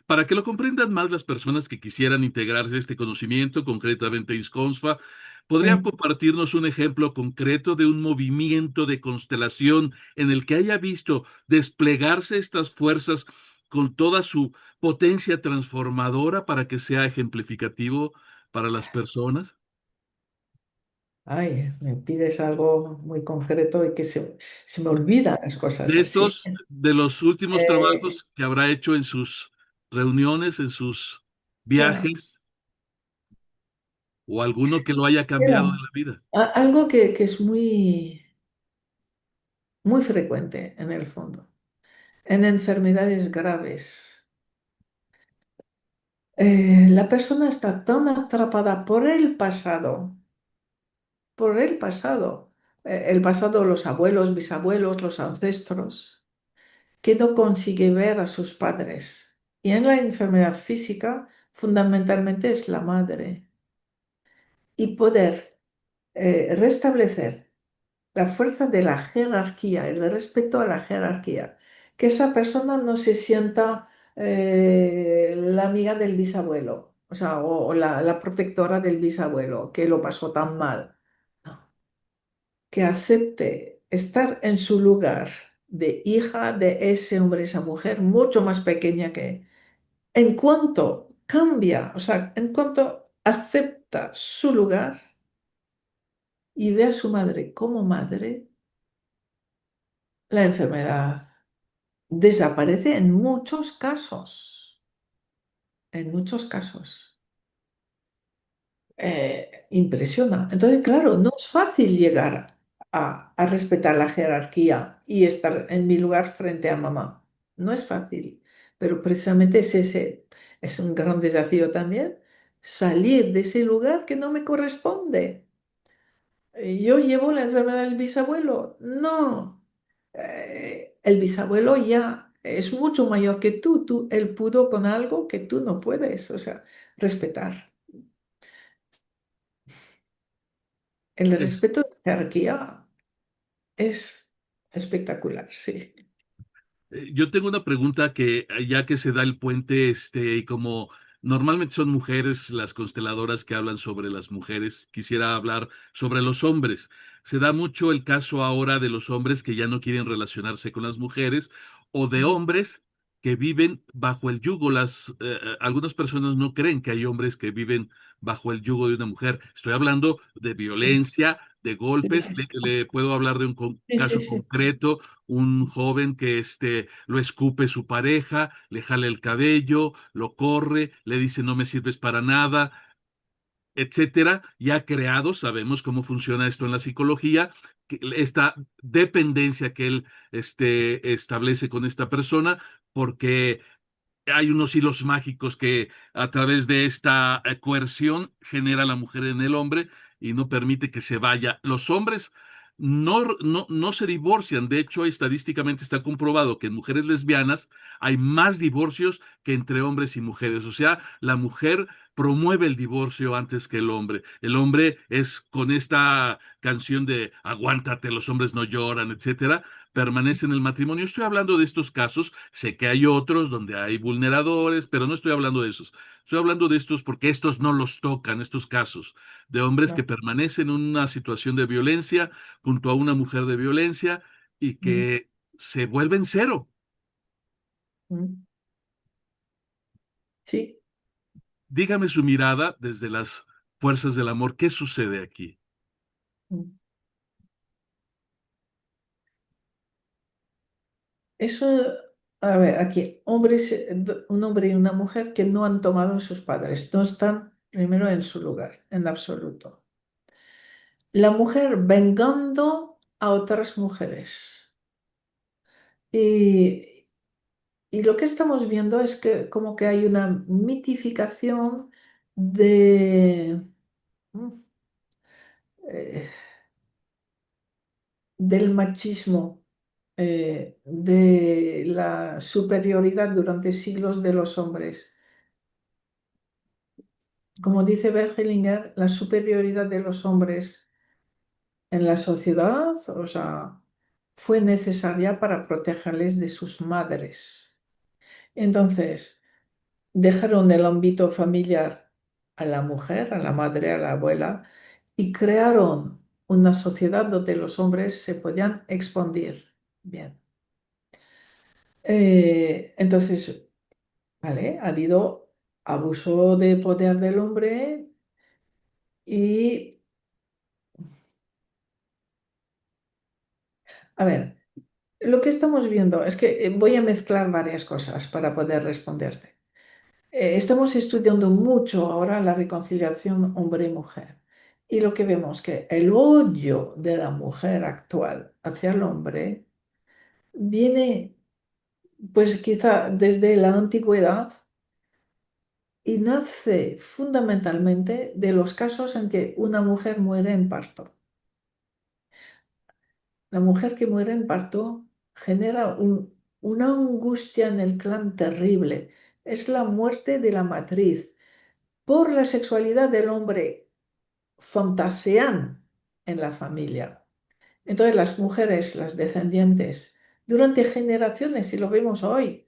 para que lo comprendan más las personas que quisieran integrarse a este conocimiento, concretamente a ISCONSFA, ¿podría Mm. compartirnos un ejemplo concreto de un movimiento de constelación en el que haya visto desplegarse estas fuerzas con toda su potencia transformadora para que sea ejemplificativo para las personas? Ay, me pides algo muy concreto y que se me olvidan las cosas De así. estos, de los últimos Eh, trabajos que habrá hecho en sus reuniones, en sus ya, viajes, o alguno que lo haya cambiado de mira, la vida. algo que es muy, muy frecuente en el fondo, en enfermedades graves. La persona está tan atrapada por el pasado de los abuelos, bisabuelos, los ancestros, que no consigue ver a sus padres. Y en la enfermedad física, fundamentalmente es la madre. Y poder restablecer la fuerza de la jerarquía, el respeto a la jerarquía. Que esa persona no se sienta la amiga del bisabuelo, o sea, o la protectora del bisabuelo, que lo pasó tan mal. No, que acepte estar en su lugar de hija de ese hombre, esa mujer, mucho más pequeña que en cuanto cambia, o sea, en cuanto acepta su lugar y ve a su madre como madre, la enfermedad desaparece en muchos casos, en muchos casos. Impresiona. Entonces, claro, no es fácil llegar a respetar la jerarquía y estar en mi lugar frente a mamá. No es fácil, pero precisamente es un gran desafío también, salir de ese lugar que no me corresponde. ¿Yo llevo la enfermedad del bisabuelo? No. El bisabuelo ya es mucho mayor que él pudo con algo que tú no puedes, o sea, respetar. El Es, respeto de la jerarquía es espectacular, sí. Yo tengo una pregunta que ya que se da el puente, y como normalmente son mujeres las consteladoras que hablan sobre las mujeres, quisiera hablar sobre los hombres. Se da mucho el caso ahora de los hombres que ya no quieren relacionarse con las mujeres o de hombres que viven bajo el yugo. Algunas personas no creen que hay hombres que viven bajo el yugo de una mujer. Estoy hablando de Sí, violencia, de sí, golpes. sí, Le puedo hablar de un sí, sí, caso sí. concreto, un joven que lo escupe su pareja, le jala el cabello, lo corre, le dice no me sirves para nada, etcétera. Ya creado, sabemos cómo funciona esto en la psicología, esta dependencia que él establece con esta persona, porque hay unos hilos mágicos que a través de esta coerción genera la mujer en el hombre y no permite que se vaya. Los hombres no se divorcian. De hecho, estadísticamente está comprobado que en mujeres lesbianas hay más divorcios que entre hombres y mujeres. O sea, la mujer promueve el divorcio antes que el hombre. El hombre es con esta canción de aguántate, los hombres no lloran, etcétera, permanece en el matrimonio. Estoy hablando de estos casos, sé que hay otros donde hay vulneradores, pero no estoy hablando de esos. Estoy hablando de estos porque estos no los tocan, estos casos de hombres que No. permanecen en una situación de violencia junto a una mujer de violencia y Mm, que se vuelven cero. mm. Sí. Dígame su mirada desde las fuerzas del amor. ¿Qué sucede aquí? Mm. Eso, a ver, aquí, un hombre y una mujer que no han tomado a sus padres, no están primero en su lugar, en absoluto. La mujer vengando a otras mujeres. Y, y lo que estamos viendo es que como que hay una mitificación de, mm, eh, del machismo, de la superioridad durante siglos de los hombres. Como dice Bergelinger, la superioridad de los hombres en la sociedad, o sea, fue necesaria para protegerles de sus madres. Entonces, dejaron el ámbito familiar a la mujer, a la madre, a la abuela, y crearon una sociedad donde los hombres se podían expandir. Bien. Entonces, vale, ha habido abuso de poder del hombre y, a ver, lo que estamos viendo es que voy a mezclar varias cosas para poder responderte. Estamos estudiando mucho ahora la reconciliación hombre-mujer y lo que vemos que el odio de la mujer actual hacia el hombre viene pues quizá desde la antigüedad y nace fundamentalmente de los casos en que una mujer muere en parto. La mujer que muere en parto genera una angustia en el clan terrible. Es la muerte de la matriz por la sexualidad del hombre fantasean en la familia. Entonces las mujeres, las descendientes, durante generaciones, y lo vemos hoy,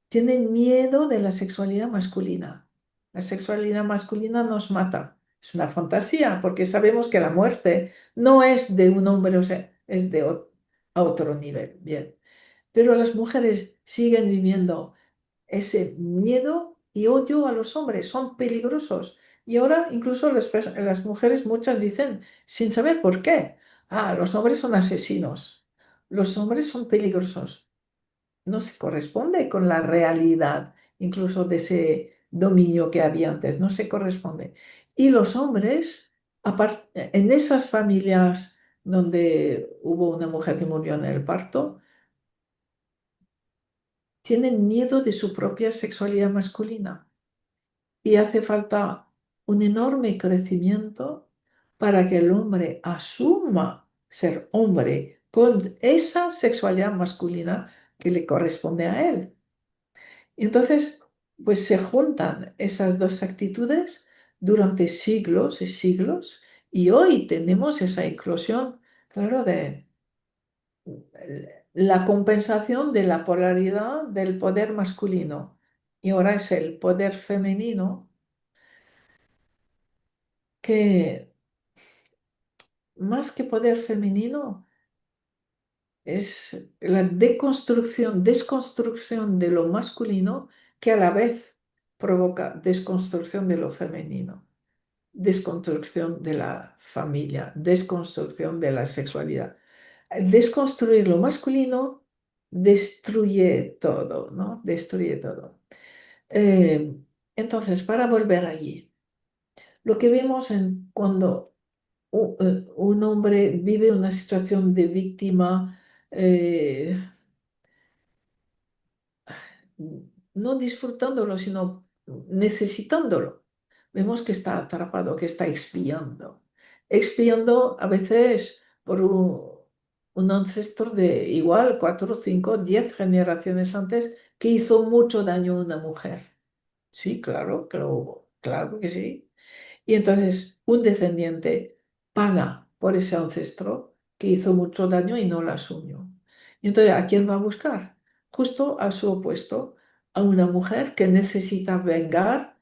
tienen miedo de la sexualidad masculina. La sexualidad masculina nos mata. Es una fantasía, porque sabemos que la muerte no es de un hombre, o sea, es de a otro nivel. Bien. Pero las mujeres siguen viviendo ese miedo y odio a los hombres, son peligrosos. Y ahora incluso las mujeres muchas dicen, sin saber por qué, los hombres son asesinos, los hombres son peligrosos. No se corresponde con la realidad, incluso de ese dominio que había antes, no se corresponde. Y los hombres, en esas familias donde hubo una mujer que murió en el parto, tienen miedo de su propia sexualidad masculina y hace falta un enorme crecimiento para que el hombre asuma ser hombre con esa sexualidad masculina que le corresponde a él. Y entonces, pues se juntan esas dos actitudes durante siglos y siglos y hoy tenemos esa eclosión, claro, de la compensación de la polaridad del poder masculino. Y ahora es el poder femenino que, más que poder femenino, es la desconstrucción de lo masculino que a la vez provoca desconstrucción de lo femenino, desconstrucción de la familia, desconstrucción de la sexualidad. Desconstruir lo masculino destruye todo, ¿no? Destruye todo. Eh, entonces, para volver allí, lo que vemos cuando un hombre vive una situación de víctima, eh, no disfrutándolo, sino necesitándolo. Vemos que está atrapado, que está expiando. Expiando a veces por un ancestro de igual 4, 5, 10 generaciones antes que hizo mucho daño a una mujer. Sí, claro que lo hubo, claro que sí. Y entonces un descendiente paga por ese ancestro que hizo mucho daño y no lo asumió. Y entonces, ¿a quién va a buscar? Justo a su opuesto, a una mujer que necesita vengar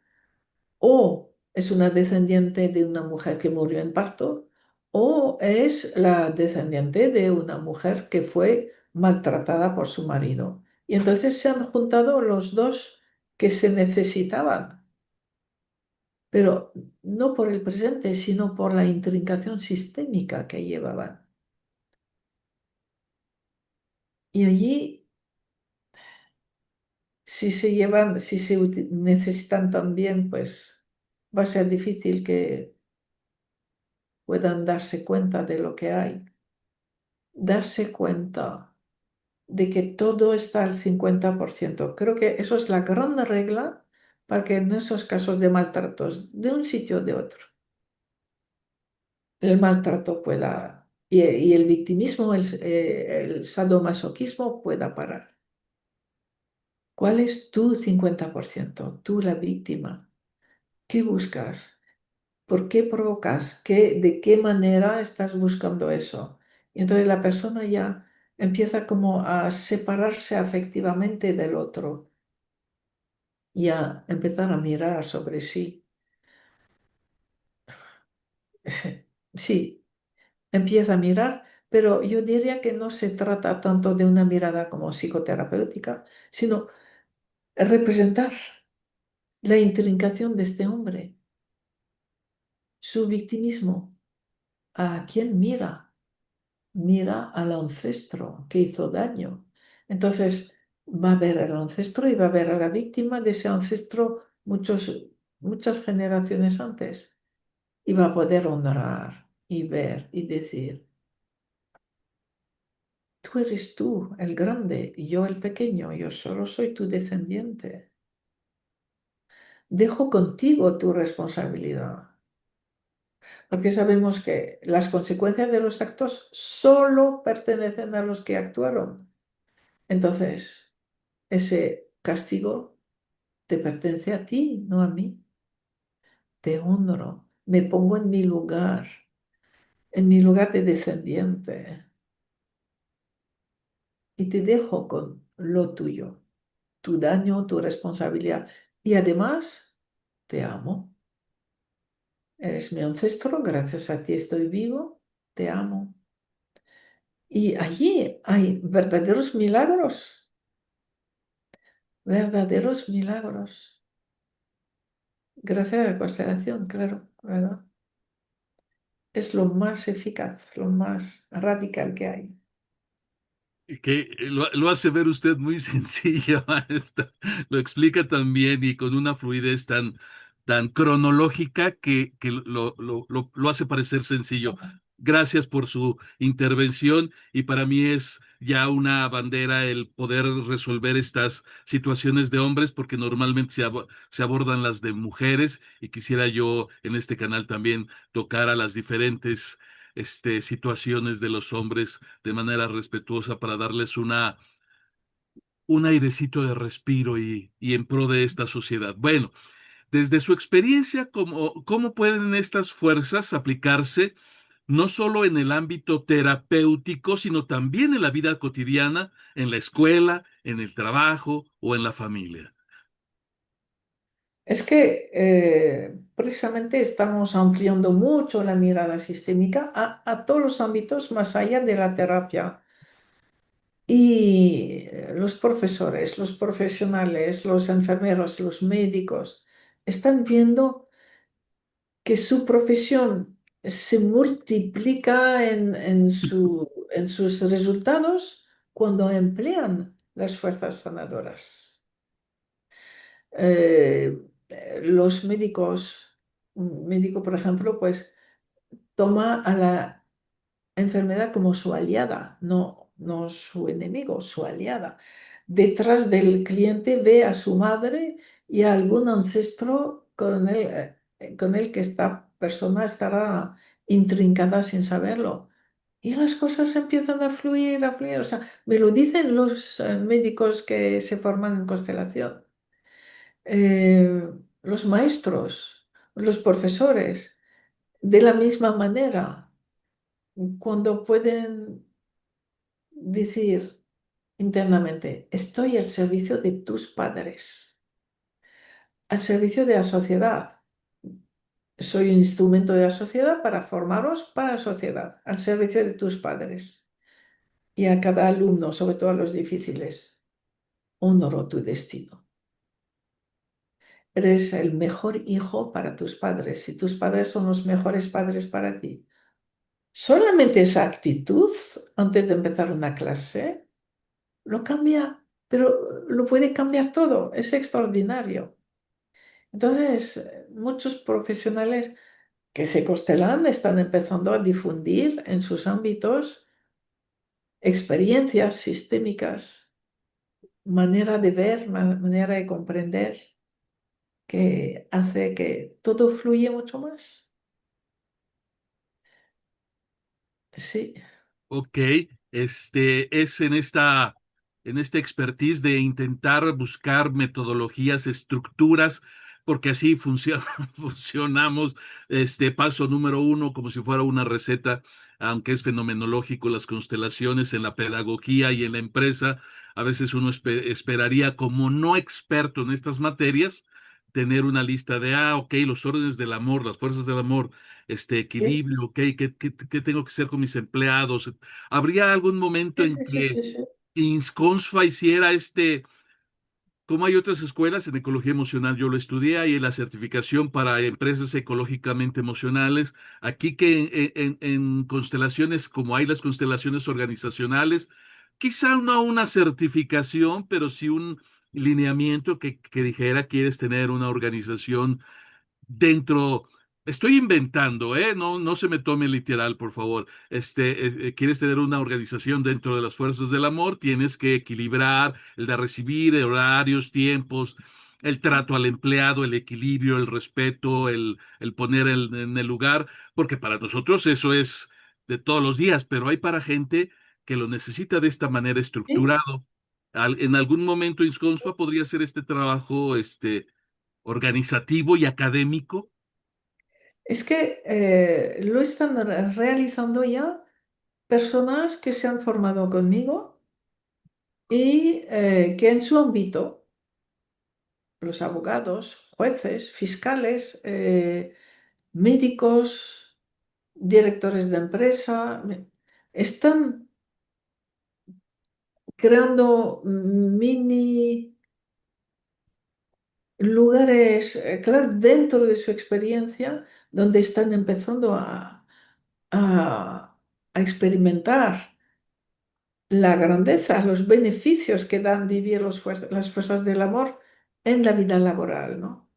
o es una descendiente de una mujer que murió en parto o es la descendiente de una mujer que fue maltratada por su marido. Y entonces se han juntado los dos que se necesitaban, pero no por el presente, sino por la intrincación sistémica que llevaban. Y allí, si se necesitan también, pues va a ser difícil que puedan darse cuenta de lo que hay, darse cuenta de que todo está al 50%. Creo que eso es la gran regla para que en esos casos de maltratos de un sitio o de otro, el maltrato pueda, y el victimismo, el sadomasoquismo pueda parar. ¿Cuál es tu 50%? Tú, la víctima. ¿Qué buscas? ¿Por qué provocas? ¿De qué manera estás buscando eso? Y entonces la persona ya empieza como a separarse afectivamente del otro y a empezar a mirar sobre sí. Sí, empieza a mirar, pero yo diría que no se trata tanto de una mirada como psicoterapéutica, sino representar la intrincación de este hombre, su victimismo. ¿A quién mira? Mira al ancestro que hizo daño. Entonces va a ver al ancestro y va a ver a la víctima de ese ancestro muchas generaciones antes y va a poder honrar y ver y decir, tú eres tú, el grande, y yo el pequeño, yo solo soy tu descendiente. Dejo contigo tu responsabilidad, porque sabemos que las consecuencias de los actos solo pertenecen a los que actuaron. Entonces, ese castigo te pertenece a ti, no a mí. Te honro, me pongo en mi lugar, en mi lugar de descendiente y te dejo con lo tuyo, tu daño, tu responsabilidad. Y además, te amo. Eres mi ancestro, gracias a ti estoy vivo, te amo. Y allí hay verdaderos milagros, verdaderos milagros. Gracias a la constelación, claro, ¿verdad? Es lo más eficaz, lo más radical que hay. Que lo hace ver usted muy sencillo, maestra. Lo explica también y con una fluidez tan cronológica que lo hace parecer sencillo. Gracias por su intervención y para mí es ya una bandera el poder resolver estas situaciones de hombres porque normalmente se abordan las de mujeres y quisiera yo en este canal también tocar a las diferentes situaciones de los hombres de manera respetuosa para darles un airecito de respiro y en pro de esta sociedad. Bueno, desde su experiencia, ¿cómo pueden estas fuerzas aplicarse no solo en el ámbito terapéutico, sino también en la vida cotidiana, en la escuela, en el trabajo o en la familia? Es que precisamente estamos ampliando mucho la mirada sistémica a todos los ámbitos más allá de la terapia. Y los profesores, los profesionales, los enfermeros, los médicos están viendo que su profesión se multiplica en sus resultados cuando emplean las fuerzas sanadoras. Eh, los médicos, un médico, por ejemplo, pues toma a la enfermedad como su aliada, no su enemigo, su aliada. Detrás del cliente ve a su madre y a algún ancestro con el que esta persona estará intrincada sin saberlo. Y las cosas empiezan a fluir, a fluir. O sea, me lo dicen los médicos que se forman en constelación. Eh, los maestros, los profesores, de la misma manera, cuando pueden decir internamente, estoy al servicio de tus padres, al servicio de la sociedad. Soy un instrumento de la sociedad para formaros para la sociedad, al servicio de tus padres. Y a cada alumno, sobre todo a los difíciles, honro tu destino. Eres el mejor hijo para tus padres y tus padres son los mejores padres para ti. Solamente esa actitud antes de empezar una clase lo cambia, pero lo puede cambiar todo, es extraordinario. Entonces, muchos profesionales que se constelan están empezando a difundir en sus ámbitos experiencias sistémicas, manera de ver, manera de comprender, que hace que todo fluya mucho más. Sí, Ok, es en esta expertise de intentar buscar metodologías, estructuras, porque así funcionamos. Paso número uno, como si fuera una receta, aunque es fenomenológico, las constelaciones en la pedagogía y en la empresa. A veces uno esperaría, como no experto en estas materias, tener una lista de, ok, los órdenes del amor, las fuerzas del amor, sí, equilibrio, ok, ¿qué tengo que hacer con mis empleados? ¿Habría algún momento sí, en sí, sí, que sí, sí. INSCONSFA hiciera como hay otras escuelas en ecología emocional, yo lo estudié, y en la certificación para empresas ecológicamente emocionales, aquí que en constelaciones, como hay las constelaciones organizacionales, quizá no una certificación, pero sí un lineamiento que dijera, quieres tener una organización dentro, estoy inventando, ¿eh? No se me tome literal, por favor. Quieres tener una organización dentro de las fuerzas del amor, tienes que equilibrar el de recibir, horarios, tiempos, el trato al empleado, el equilibrio, el respeto, el poner en el lugar, porque para nosotros eso es de todos los días, pero hay para gente que lo necesita de esta manera Sí. estructurado. En algún momento INSCONSPA podría hacer este trabajo, organizativo y académico. Es que lo están realizando ya personas que se han formado conmigo y que en su ámbito, los abogados, jueces, fiscales, médicos, directores de empresa, están creando mini lugares, claro, dentro de su experiencia, donde están empezando a experimentar la grandeza, los beneficios que dan vivir las fuerzas del amor en la vida laboral, ¿no?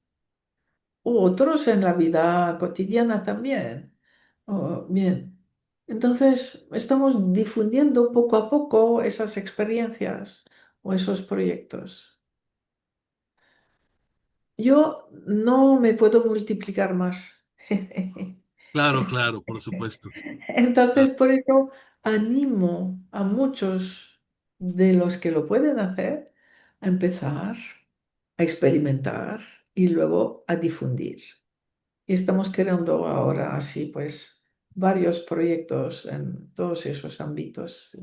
U otros en la vida cotidiana también. Oh, bien. Entonces, estamos difundiendo poco a poco esas experiencias o esos proyectos. Yo no me puedo multiplicar más. Claro, claro, por supuesto. Ah, Entonces, por eso animo a muchos de los que lo pueden hacer a empezar a experimentar y luego a difundir. Y estamos creando ahora así, pues, varios proyectos en todos esos ámbitos. Sí.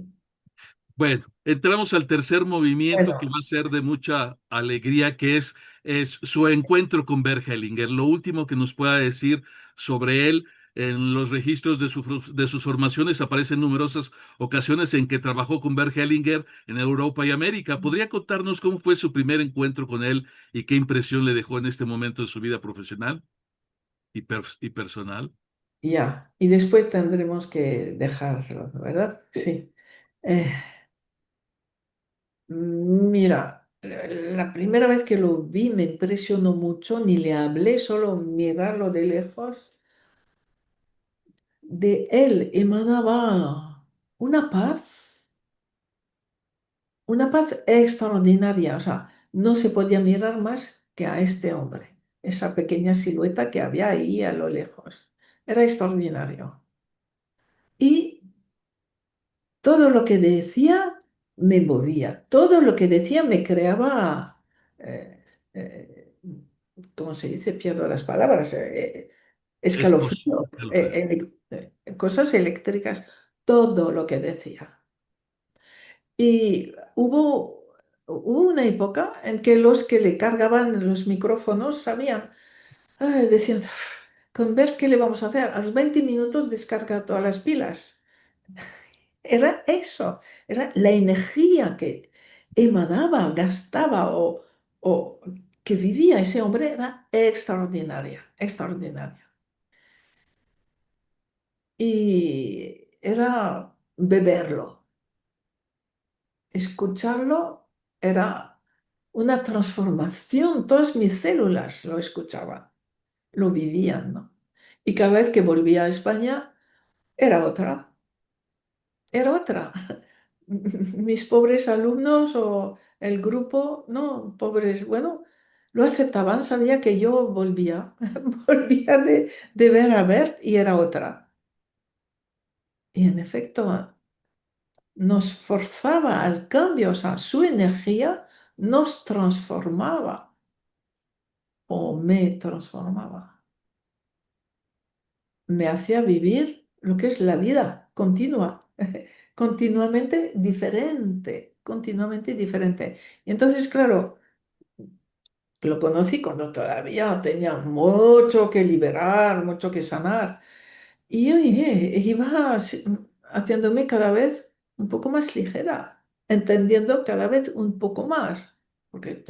bueno, entramos al tercer movimiento que Bueno, va a ser de mucha alegría, que es su encuentro con Bert Hellinger. Lo último que nos pueda decir sobre él. En los registros de sus formaciones aparecen numerosas ocasiones en que trabajó con Bert Hellinger en Europa y América. ¿Podría contarnos cómo fue su primer encuentro con él y qué impresión le dejó en este momento de su vida profesional y personal? ya. Y después tendremos que dejarlo, ¿verdad? Sí. Eh, Mira, la primera vez que lo vi me impresionó mucho, ni le hablé, solo mirarlo de lejos. De él emanaba una paz, una paz extraordinaria. O sea, no se podía mirar más que a este hombre, esa pequeña silueta que había ahí a lo lejos. Era extraordinario. Y todo lo que decía me movía, todo lo que decía me creaba, eh, eh, ¿cómo se dice? Pierdo las palabras, escalofrío, Escalofrío. cosas eléctricas, todo lo que decía. Y hubo una época en que los que le cargaban los micrófonos sabían, ay, decían, con ver qué le vamos a hacer, a los 20 minutos descarga todas las pilas. Era eso, era la energía que emanaba, gastaba o que vivía ese hombre, era extraordinaria, extraordinaria. Y era beberlo, escucharlo era una transformación, todas mis células lo escuchaban, lo vivían, ¿no? Y cada vez que volvía a España era otra. Era otra. Mis pobres alumnos o el grupo, no, pobres, bueno, lo aceptaban, sabía que yo volvía, volvía de ver a Bert y era otra. Y en efecto, nos forzaba al cambio, o sea, su energía nos transformaba o me transformaba. Me hacía vivir lo que es la vida continua, continuamente diferente. Y entonces, claro, lo conocí cuando todavía tenía mucho que liberar, mucho que sanar. Y oye, iba haciéndome cada vez un poco más ligera, entendiendo cada vez un poco más, porque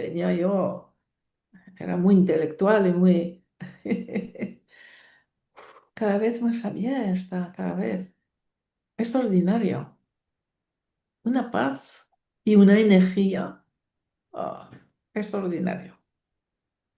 era muy intelectual y muy, cada vez más abierta, cada vez. Extraordinario. Una paz y una energía. Ah, extraordinario.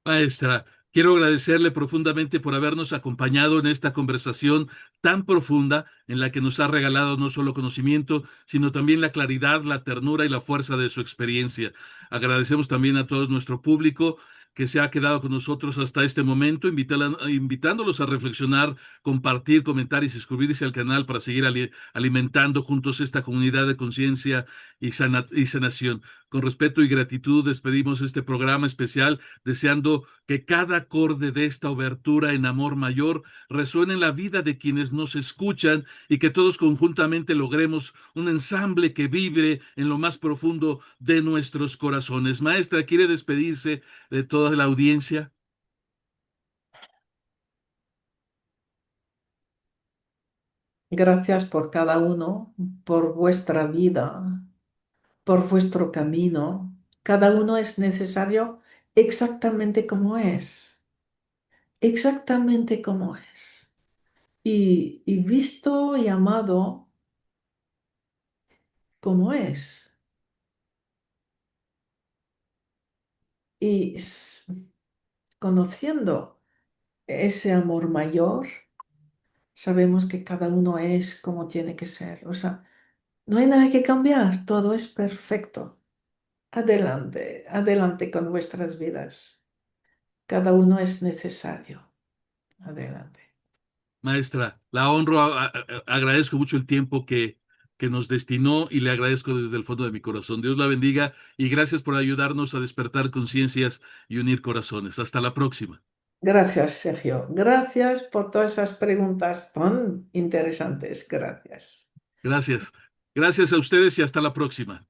Maestra, quiero agradecerle profundamente por habernos acompañado en esta conversación tan profunda en la que nos ha regalado no solo conocimiento, sino también la claridad, la ternura y la fuerza de su experiencia. Agradecemos también a todo nuestro público que se ha quedado con nosotros hasta este momento, invitándolos a reflexionar, compartir, comentar y suscribirse al canal para seguir alimentando juntos esta comunidad de conciencia y sanación. Con respeto y gratitud despedimos este programa especial, deseando que cada acorde de esta obertura en amor mayor resuene en la vida de quienes nos escuchan y que todos conjuntamente logremos un ensamble que vibre en lo más profundo de nuestros corazones. Maestra, ¿quiere despedirse de toda la audiencia? Gracias por cada uno, por vuestra vida, por vuestro camino. Cada uno es necesario exactamente como es, exactamente como es. Y visto y amado como es. Y conociendo ese amor mayor, sabemos que cada uno es como tiene que ser. O sea, no hay nada que cambiar, todo es perfecto. Adelante, adelante con vuestras vidas. Cada uno es necesario. Adelante. Maestra, la honro, agradezco mucho el tiempo que nos destinó y le agradezco desde el fondo de mi corazón. Dios la bendiga y gracias por ayudarnos a despertar conciencias y unir corazones. Hasta la próxima. Gracias, Sergio. Gracias por todas esas preguntas tan interesantes. Gracias. Gracias. Gracias a ustedes y hasta la próxima.